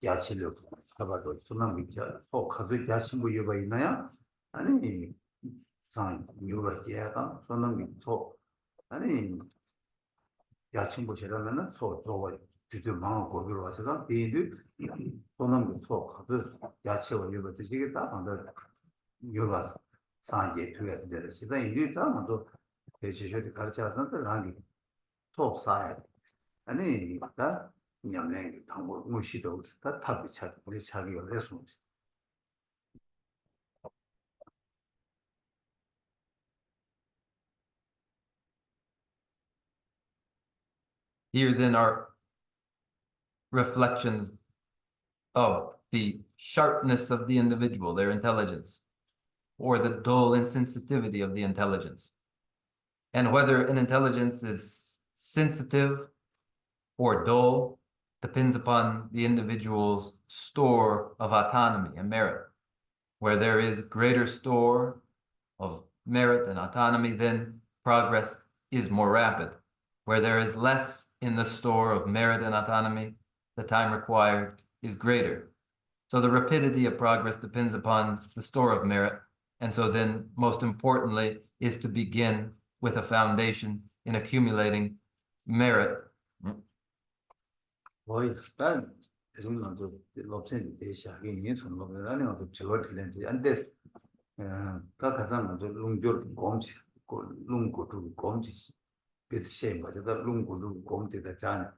야치력 잡아도 손은 밑에 또 가도 야신부 유가 있나요? 아니 상 유가 제가 손은 밑에 아니 야친부 제라면은 소 저거 뒤에 망한 고비로 와서가 이들 손은 밑에 가도 야치와 유가 되시겠다 한다 유가 상계 투야 되는 시대 인류다만도 대지셔도 가르쳐서는 랑이 톱사야 아니 다 냠내 당고 무시도 다 탑이 차 우리 차기 그래서 Here then are reflections of the sharpness of the individual, their intelligence, or the dull insensitivity of the intelligence. And whether an intelligence is sensitive or dull depends upon the individual's store of autonomy and merit. Where there is greater store of merit and autonomy, then progress is more rapid. Where there is less in the store of merit and autonomy, the time required is greater. So the rapidity of progress depends upon the store of merit. And so then, most importantly, is to begin with a foundation in accumulating merit. 거의 일단 대중들도 롭센 대시하게 있는 손으로 하는 것도 저거 틀린지 안 돼. 다 가서는 저 룽조 검지 룽고도 검지 비슷해 맞아. 룽고도 검지다 잖아.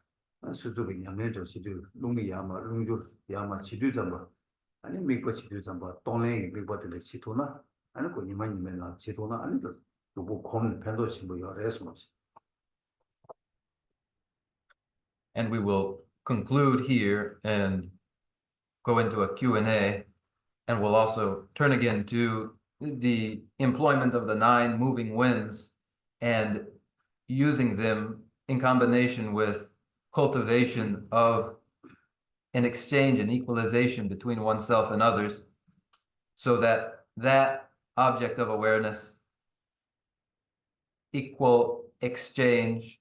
수수비 냠내도 시도 룽이야마 룽조 야마 시도 잡아. 아니 미고 시도 잡아. 동네 미고들 시도나 아니 거 이만이면 시도나 아니 그 요거 검 편도 신부 여래서 And we will conclude here and go into a Q&A, and we'll also turn again to the employment of the 9 moving winds and using them in combination with cultivation of an exchange and equalization between oneself and others, so that that object of awareness, equal exchange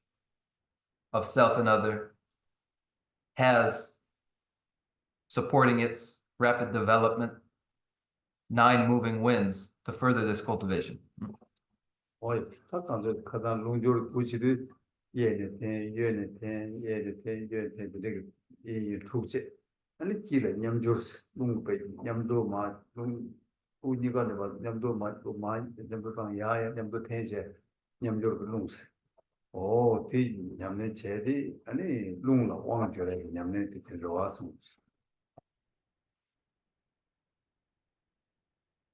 of self and other, has supporting its rapid development 9 moving winds to further this cultivation. 어이 딱한데 가단 롱조를 구치도 예네 되게 이 축제 아니 길에 냠조스 롱배 냠도 마롱 우니가 내가 냠도 마또 마 냠도 당 야야 냠도 대제 냠조를 롱스 오, 디 냠네 제디 아니 룽라 왕저래 냠네 디 로아스.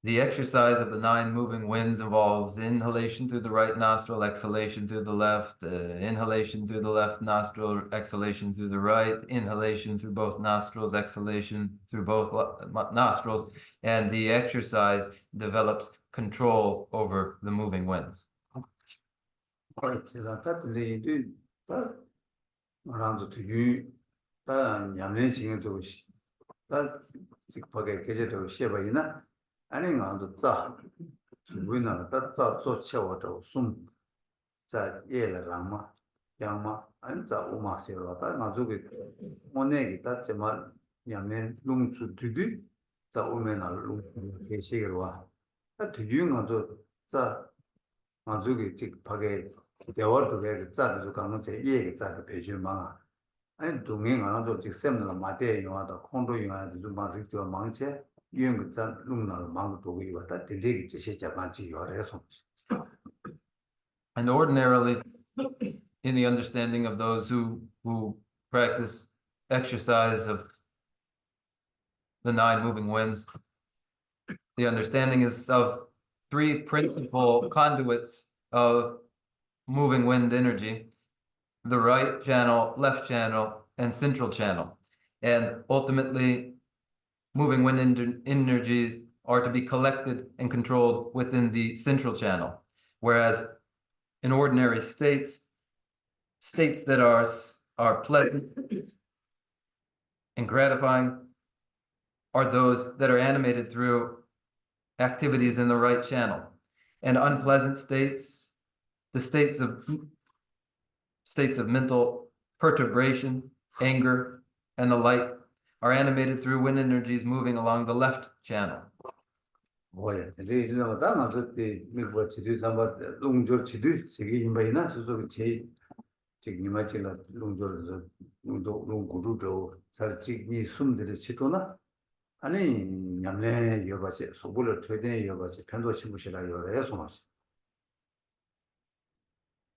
The exercise of the 9 moving winds involves inhalation through the right nostril, exhalation through the left, inhalation through the left nostril, exhalation through the right, inhalation through both nostrils, exhalation through both nostrils, and the exercise develops control over the moving winds. 제가 따뜻히 다 말한도 유 다 냠네 지금 저 다 지금 밖에 계제도 시에바이나 아니 나도 자 주변에 다 채워도 숨자 예라마 양마 안자 오마세로 다 나중에 모내기 다 정말 냠네 룽수 뒤뒤 자 오면은 룽 계시기로 다 뒤유는 자 나중에 직 밖에 대화도 왜 자도 가능체 예게 자도 배주마 아니 동행 안도 직 셈나 마대 용하다 콘도 용하다 좀 말이죠 망체 유행 자 룽나로 망도 이거다 되게 지시 잡아지 요래서 And ordinarily, in the understanding of those who practice exercise of the 9 moving winds, the understanding is of 3 principal conduits of moving wind energy: the right channel, left channel, and central channel. And ultimately, moving wind energies are to be collected and controlled within the central channel. Whereas in ordinary states that are pleasant and gratifying are those that are animated through activities in the right channel. And unpleasant states, the states of mental perturbation, anger, and the like, are animated through wind energies moving along the left channel. 뭐야 이제 다 나도 때 미국 지도 잠바 롱조 지도 세계 인바이나 소소 제 지금 이마치라 롱조로 롱구루도 살찌니 숨들이 치도나 아니 냠내 여바지 소불을 퇴대 여바지 편도 심으시라 요래서 마시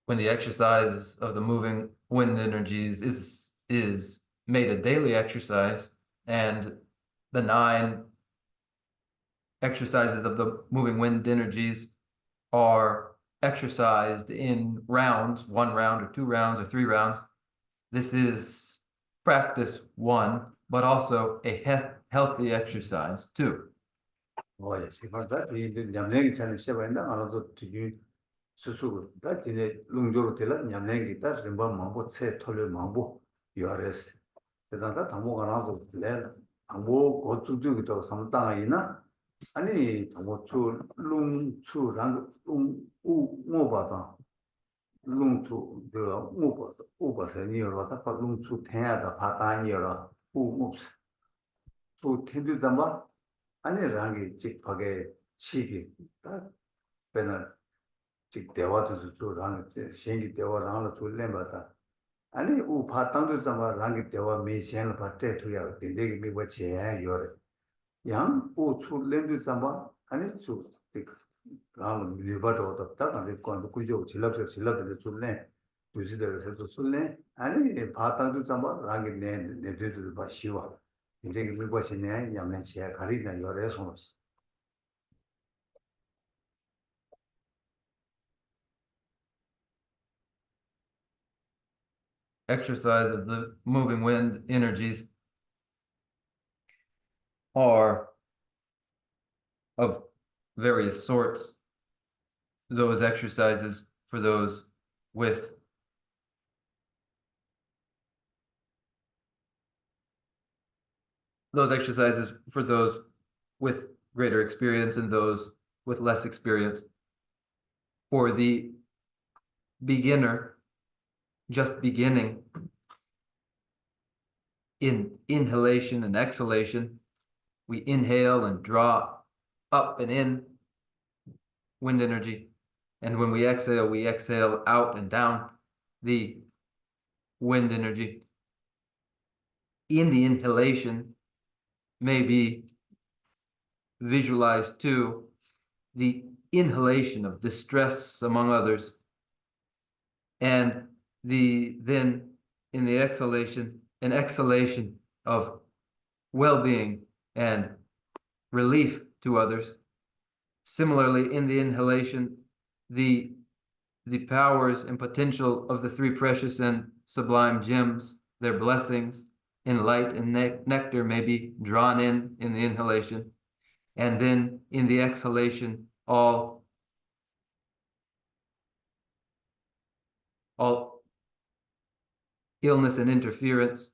When the exercise of the moving wind energies is made a daily exercise, and the 9 exercises of the moving wind energies are exercised in rounds, 1 round or 2 rounds or 3 rounds. This is practice 1, but also a healthy exercise 2. 뭐야 시발다 이 냠내 차는 시바인다 알아도 뒤 수수 다 뒤에 롱조로 될라 냠내 기타 림바 마보 체 털려 마보 요레스 그래서 당모가 나도 내 당모 고추주기도 상당하이나 아니 당모추 룽추랑 룽우 뭐바다 룽추 그 우바세니어로 다 룽추 태야다 바다니어로 우우 또 텐드 잠바 아니 랑이 직박에 치기 딱 배는 직 대화도 저랑 생기 대화랑 줄래마다 아니 우 파땅도 잠바 랑이 대화 메시안 바테 투야 된대기 미버체 요래 양 우출렌도 잠바 아니 직 랑 리버도 딱 안에 건도 구조 질랍서 줄래 두시대에서 줄래 아니 파땅도 잠바 랑이 내들도 봐 쉬워 이제 미버체네 냠내체 가리나 요래 손스 Exercise of the moving wind energies are of various sorts. Those exercises for those with greater experience and those with less experience. For the beginner, just beginning in inhalation and exhalation, we inhale and draw up and in wind energy. And when we exhale out and down the wind energy. In the inhalation may be visualized too the inhalation of distress among others, and then in the exhalation, an exhalation of well-being and relief to others. Similarly, in the inhalation, the powers and potential of the three precious and sublime gems, their blessings in light and nectar may be drawn in the inhalation. And then in the exhalation, all illness and interference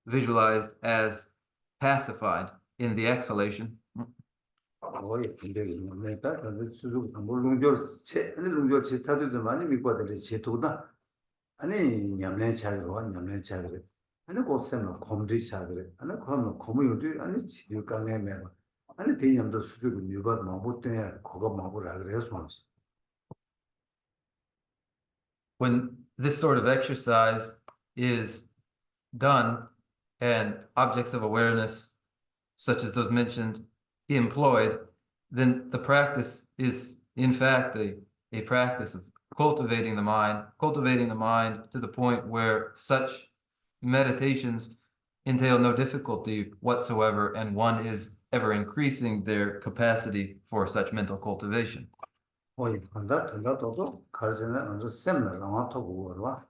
visualized as pacified in the exhalation. 거의 굉장히 그러니까 수수 뭐 롱졸 아니 롱졸 사도도 많이 믿고 하더니 제도다 아니 냠내 차고 냠내 차고 아니 곧sem은 검지 차고 아니 그러면 검이도 아니 지류강에 매고 아니 대념도 수수고 뉴바 뭐 때문에 그거 먹으라 그래서 When this sort of exercise is done and objects of awareness, such as those mentioned, employed, then the practice is, in fact, a practice of cultivating the mind to the point where such meditations entail no difficulty whatsoever, and one is ever increasing their capacity for such mental cultivation. 거의 간다도 가르치는 아주 셈을 나와서 보고와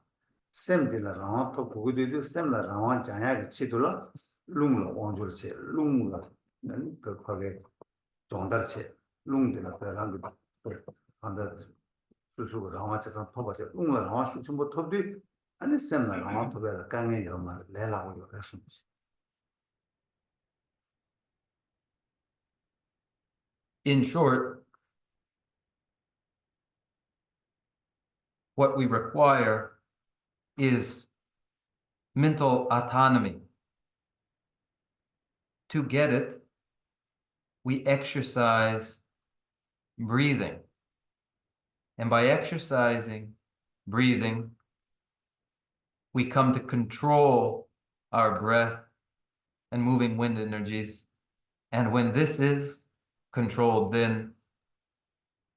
셈들을 나와서 보고도 셈을 나와 자야게 치도록 룽로 원조체 룽라 그 거기에 정달체 룽들을 배란도 간다 수수고 나와서 터버져 룽라 나와 수침부 터비 아니 셈을 나와 터베라 강에 여만 내라고 그랬습니다. In short, what we require is mental autonomy. To get it, we exercise breathing. And by exercising breathing, we come to control our breath and moving wind energies. And when this is controlled, then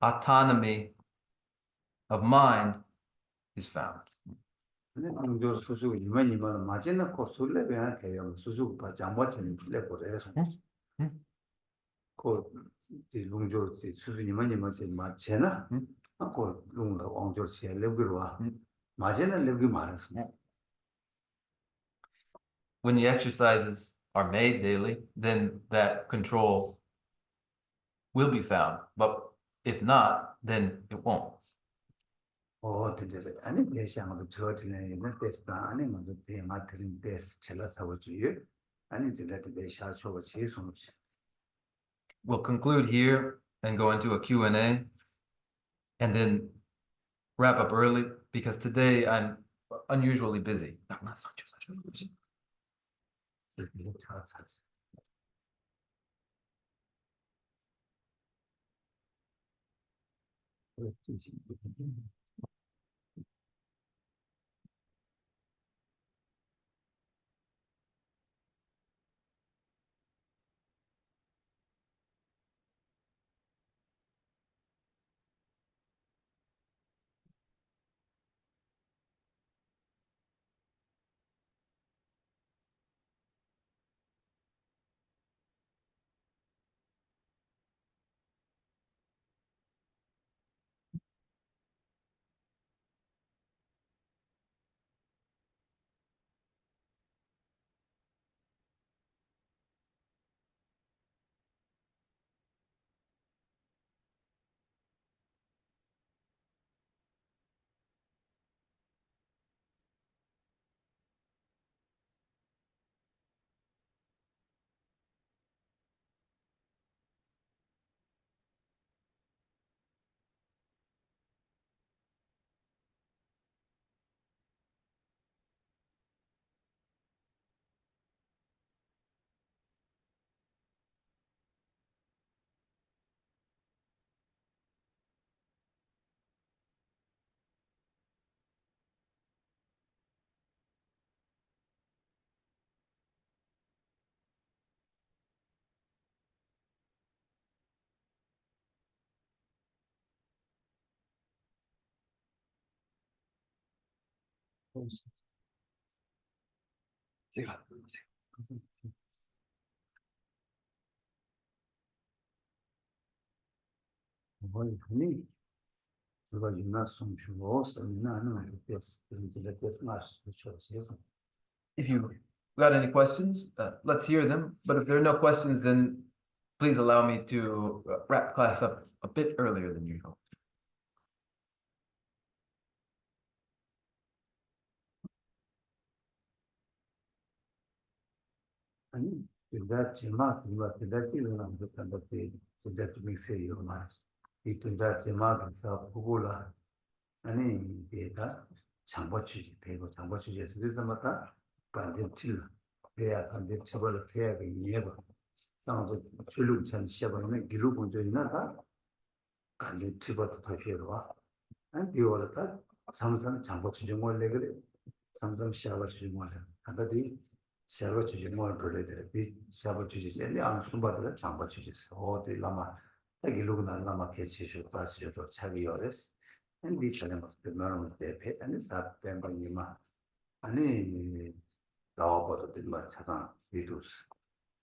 autonomy of mind is found. 근데 공조 수수 이만이만 맞이는 거 술래변 개요 수수 바 장마처럼 레고래서 그 롱조 수수 이만이만 맞잖아 그 롱도 왕조 씨 레고와 맞이는 레고 말았어. When the exercises are made daily, then that control will be found. But if not, then it won't. 아니 대상도 저한테는 이런 테스트다 아니 뭐도 대마 드린 테스트 첼라사고 주요 아니 지라도 대샤초가 제송지. We'll conclude here and go into a Q&A and then wrap up early because today I'm unusually busy. If you've got any questions, let's hear them. But if there are no questions, then please allow me to wrap class up a bit earlier than usual. 아니, 둘다 제막 누가 둘다 찍으면 그런다 때 진짜 좀 있어요 말. 이 둘다 제막에서 보고라. 아니, 데이터 장보 취지 배고 장보 취지에서 그래서 맞다. 반대 틀. 배야 반대 처벌을 해야 돼. 예고. 당도 출력 전 시험에는 기록 먼저 있나다. 반대 틀부터 표시로 와. 아니, 비워다 삼성 장보 취지 원래 그래. 삼성 시험을 취지 원래. 한다디 샤버 주지 뭘 돌려드려. 이 샤버 주지 셀리 안 숨바들 장바 주지서. 어디 라마 딱이 루그나 라마 개치슈 빠지셔도 자기 열었어. 근데 전에 막 그러면 대패 아니 사뱀방이마 아니 나와봐도 된말 차상 리두스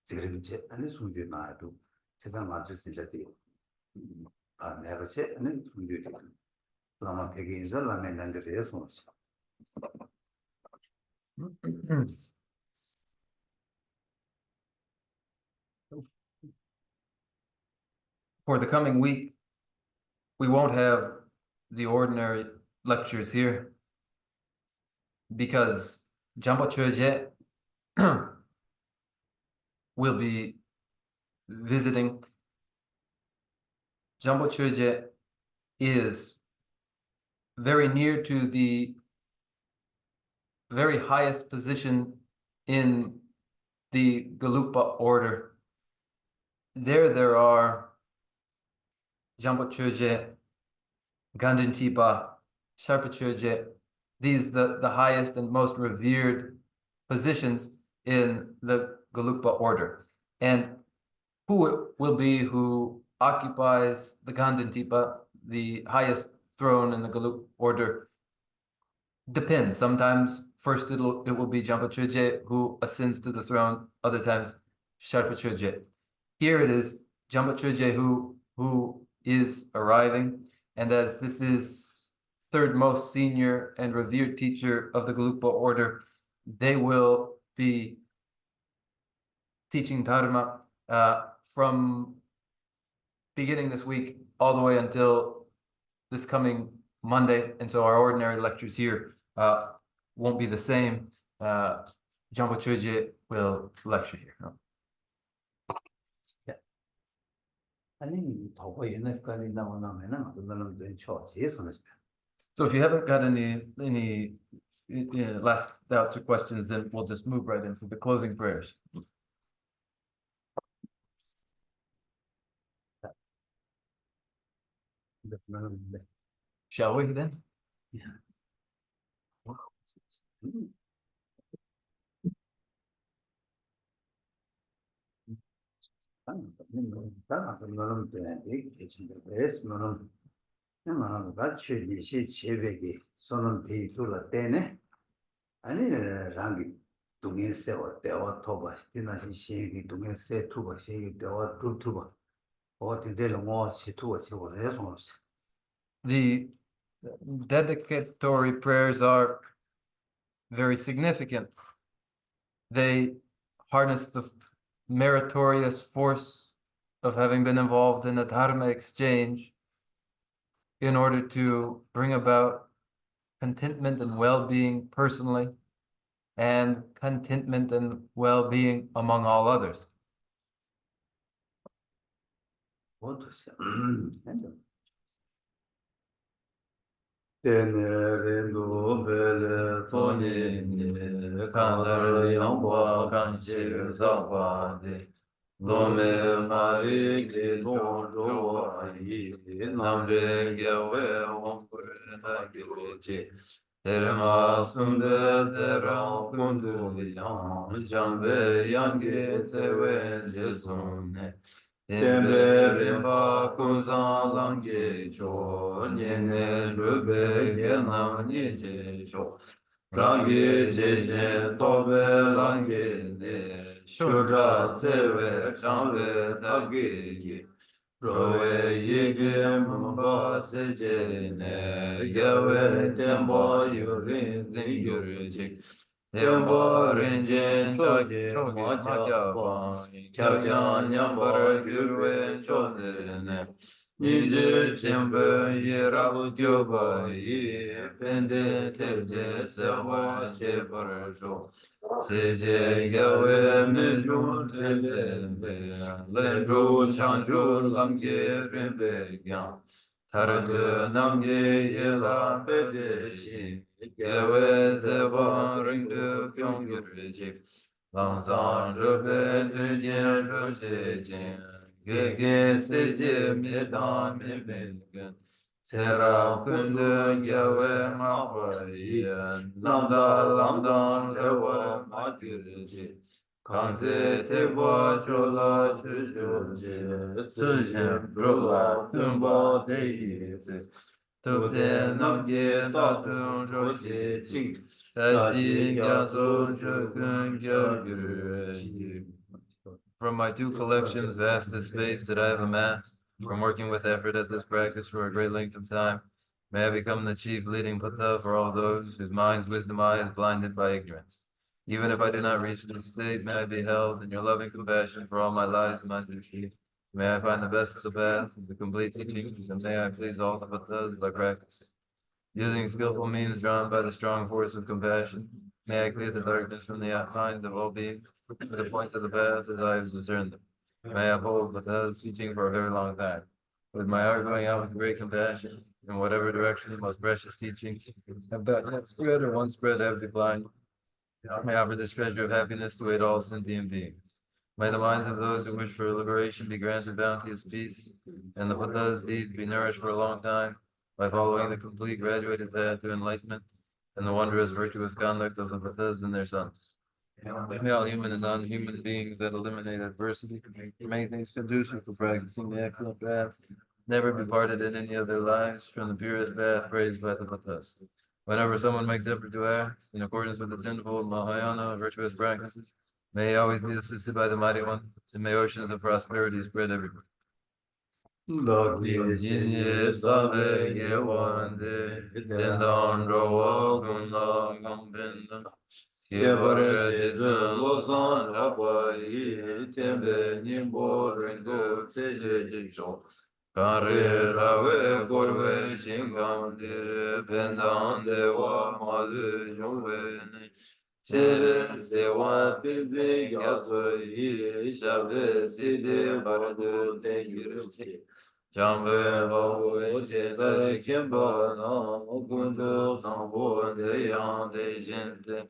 지금 이제 아니 숨지 나도 제가 맞을 수 있지. 아 내가 제 아니 숨지 라마 베개 인자 라면 난데서 손스. For the coming week, we won't have the ordinary lectures here because Jambo Choje will be visiting. Jambo Choje is very near to the very highest position in the Galupa order. There are Jambo Choje, Gandintipa, Sharpa Choje, these the highest and most revered positions in the Galupa order. And who occupies the Gandintipa, the highest throne in the Galup order, depends. Sometimes first it will be Jampa Choje who ascends to the throne, other times Sharpa Choje. Here it is Jampa Choje who is arriving, and as this is third most senior and revered teacher of the Galupa order, they will be teaching Dharma from beginning this week all the way until this coming Monday, and so our ordinary lectures here won't be the same. Jambo Choje will lecture here. So if you haven't got any last doubts or questions, then we'll just move right into the closing prayers. Shall we then? Yeah. 아니 랑기 동에서 대화 토바 디나시 시기 동에서 투바 시기 대화 투바 어디들 뭐 시투가 지고 해서 The dedicatory prayers are very significant. They harness the meritorious force of having been involved in a dharma exchange in order to bring about contentment and well-being personally and contentment and well-being among all others. Tenerindu bele tsoni ni kandar yangwa kanchi zakwa de lome mari ki zhongzhuwa yi namre gewe wangpur na girochi terima sumde zera kundu yang jambe yangi tsewe jizune Tembe rimba kunzang langye cho, nyene rube genam nye cho, Rangi Jijin Tobe Langi Ne Shudra Tsewe Changwe Tabgi Rowe Yigi Mumba Seje Ne Gyawe Tembo Yurin Zing Yurjik Tembo Rinjin Chogi Makya Bang Kyabjan Nyambar Gyurwe Chodre Ne Nizi Chimbe Yirab Gyoba Yi Pende Terje Sewa Chebar Sho Seje Gyawe Mejun Tembe Lenju Chanju Lamge Rimbe Gyam Tarande Namge Yela Pede Shi Gyawe Zeba Ringde Kyongyur Langzang Rube Dujien Ruje Jin Gege Seje Midan Mimegen Sera Kundu Gyawe Mapa Yen Lamda Lamdan Rewa Magyurji Kanze Teba Chola Chushurji Tsujin Brula Tumba Deyi Tupde Namge Tatun Roshi Ching Tashi Gyaso Chukun Gyaguru. From my two collections, vast is space that I have amassed, from working with effort at this practice for a great length of time, may I become the chief leading pata for all those whose minds' wisdom eye is blinded by ignorance. Even if I do not reach this state, may I be held in your loving compassion for all my lives, Manjushri. May I find the best of the path, the complete teachings, and may I please all the patas by practice. Using skillful means drawn by the strong force of compassion, may I clear the darkness from the minds of all beings, with the points of the path as I have discerned them. May I uphold Buddha's teaching for a very long time, with my heart going out with great compassion, in whatever direction the most precious teachings have not spread or once spread have declined. May I offer this treasure of happiness to aid all sentient beings. May the minds of those who wish for liberation be granted bounteous peace, and the Buddha's deeds be nourished for a long time by following the complete graduated path to enlightenment and the wondrous virtuous conduct of the Buddhas and their sons. May all human and non-human beings that eliminate adversity make things conducive to practicing the excellent path, never be parted in any of their lives from the purest path praised by the Buddhas. Whenever someone makes effort to act in accordance with the tenfold Mahayana virtuous practices, may he always be assisted by the Mighty One, and may oceans of prosperity spread everywhere. Kare rawe korwe shingam de pendan de wa malu jongwe ne chere sewa tilze gyatso yi shabde side baradu de gyurche jambe bawo che dare kemba na gundu sambo de yang de jente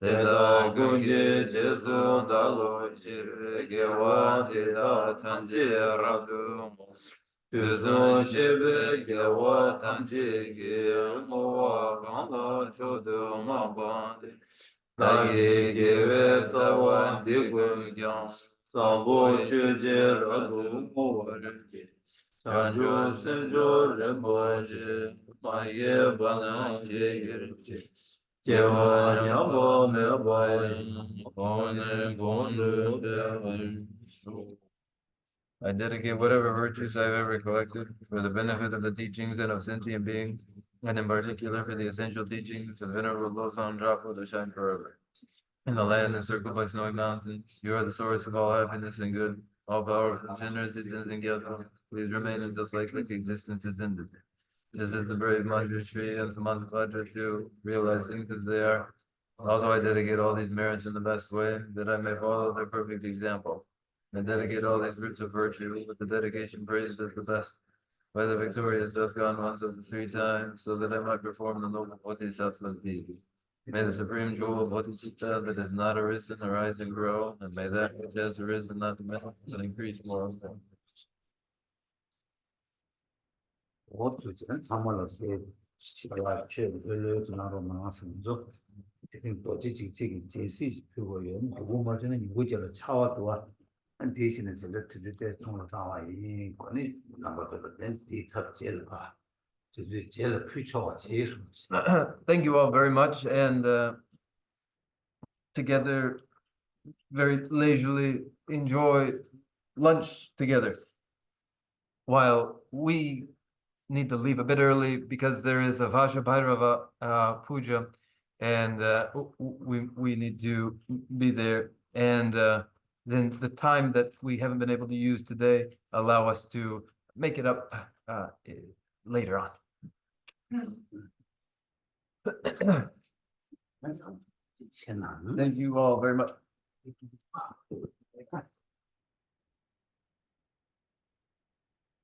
Teda gungi jesu dalo shir gewa teda tanje radu Duzun shebe gewa tanje ge mowa kanda chodu mabande Dagi gewe tsawa digun gyang Sambo chuje radu mowa renge Chanjo senjo remboje Maye bana ge girche Gewa nyamba me bayan Kone gondu dewa I dedicate whatever virtues I have ever collected for the benefit of the teachings and of sentient beings, and in particular for the essential teachings of Venerable Losang Drapo to shine forever. In the land encircled by snowy mountains, you are the source of all happiness and good, all powerful, generous, and Gyatso. Please remain until cyclic existence is ended. Just as the brave Manjushri and Samantabhadra too realize things as they are. Also, I dedicate all these merits in the best way, that I may follow their perfect example. I dedicate all these roots of virtue with the dedication praised as the best by the victorious just gone ones of the 3 times, so that I might perform the noble Bodhisattva's deeds. May the supreme jewel of Bodhicitta that has not arisen arise and grow, and may that which has arisen not diminish but increase more and more. 어떻게 참말로 시가 최근에 나로 나왔습니다. 지금 도지직책이 제시 표고연 그거 말에는 이거절 차와도와 대신에 제가 들을 때 통로 나와이 거니 남바도 된 디탑제가 对接了推敲结束。 Thank you all very much, and together, very leisurely enjoy lunch together. While we need to leave a bit early because there is a Vaja Bhairava puja, and we need to be there. And then the time that we haven't been able to use today allow us to make it up later on. Thank you all very much.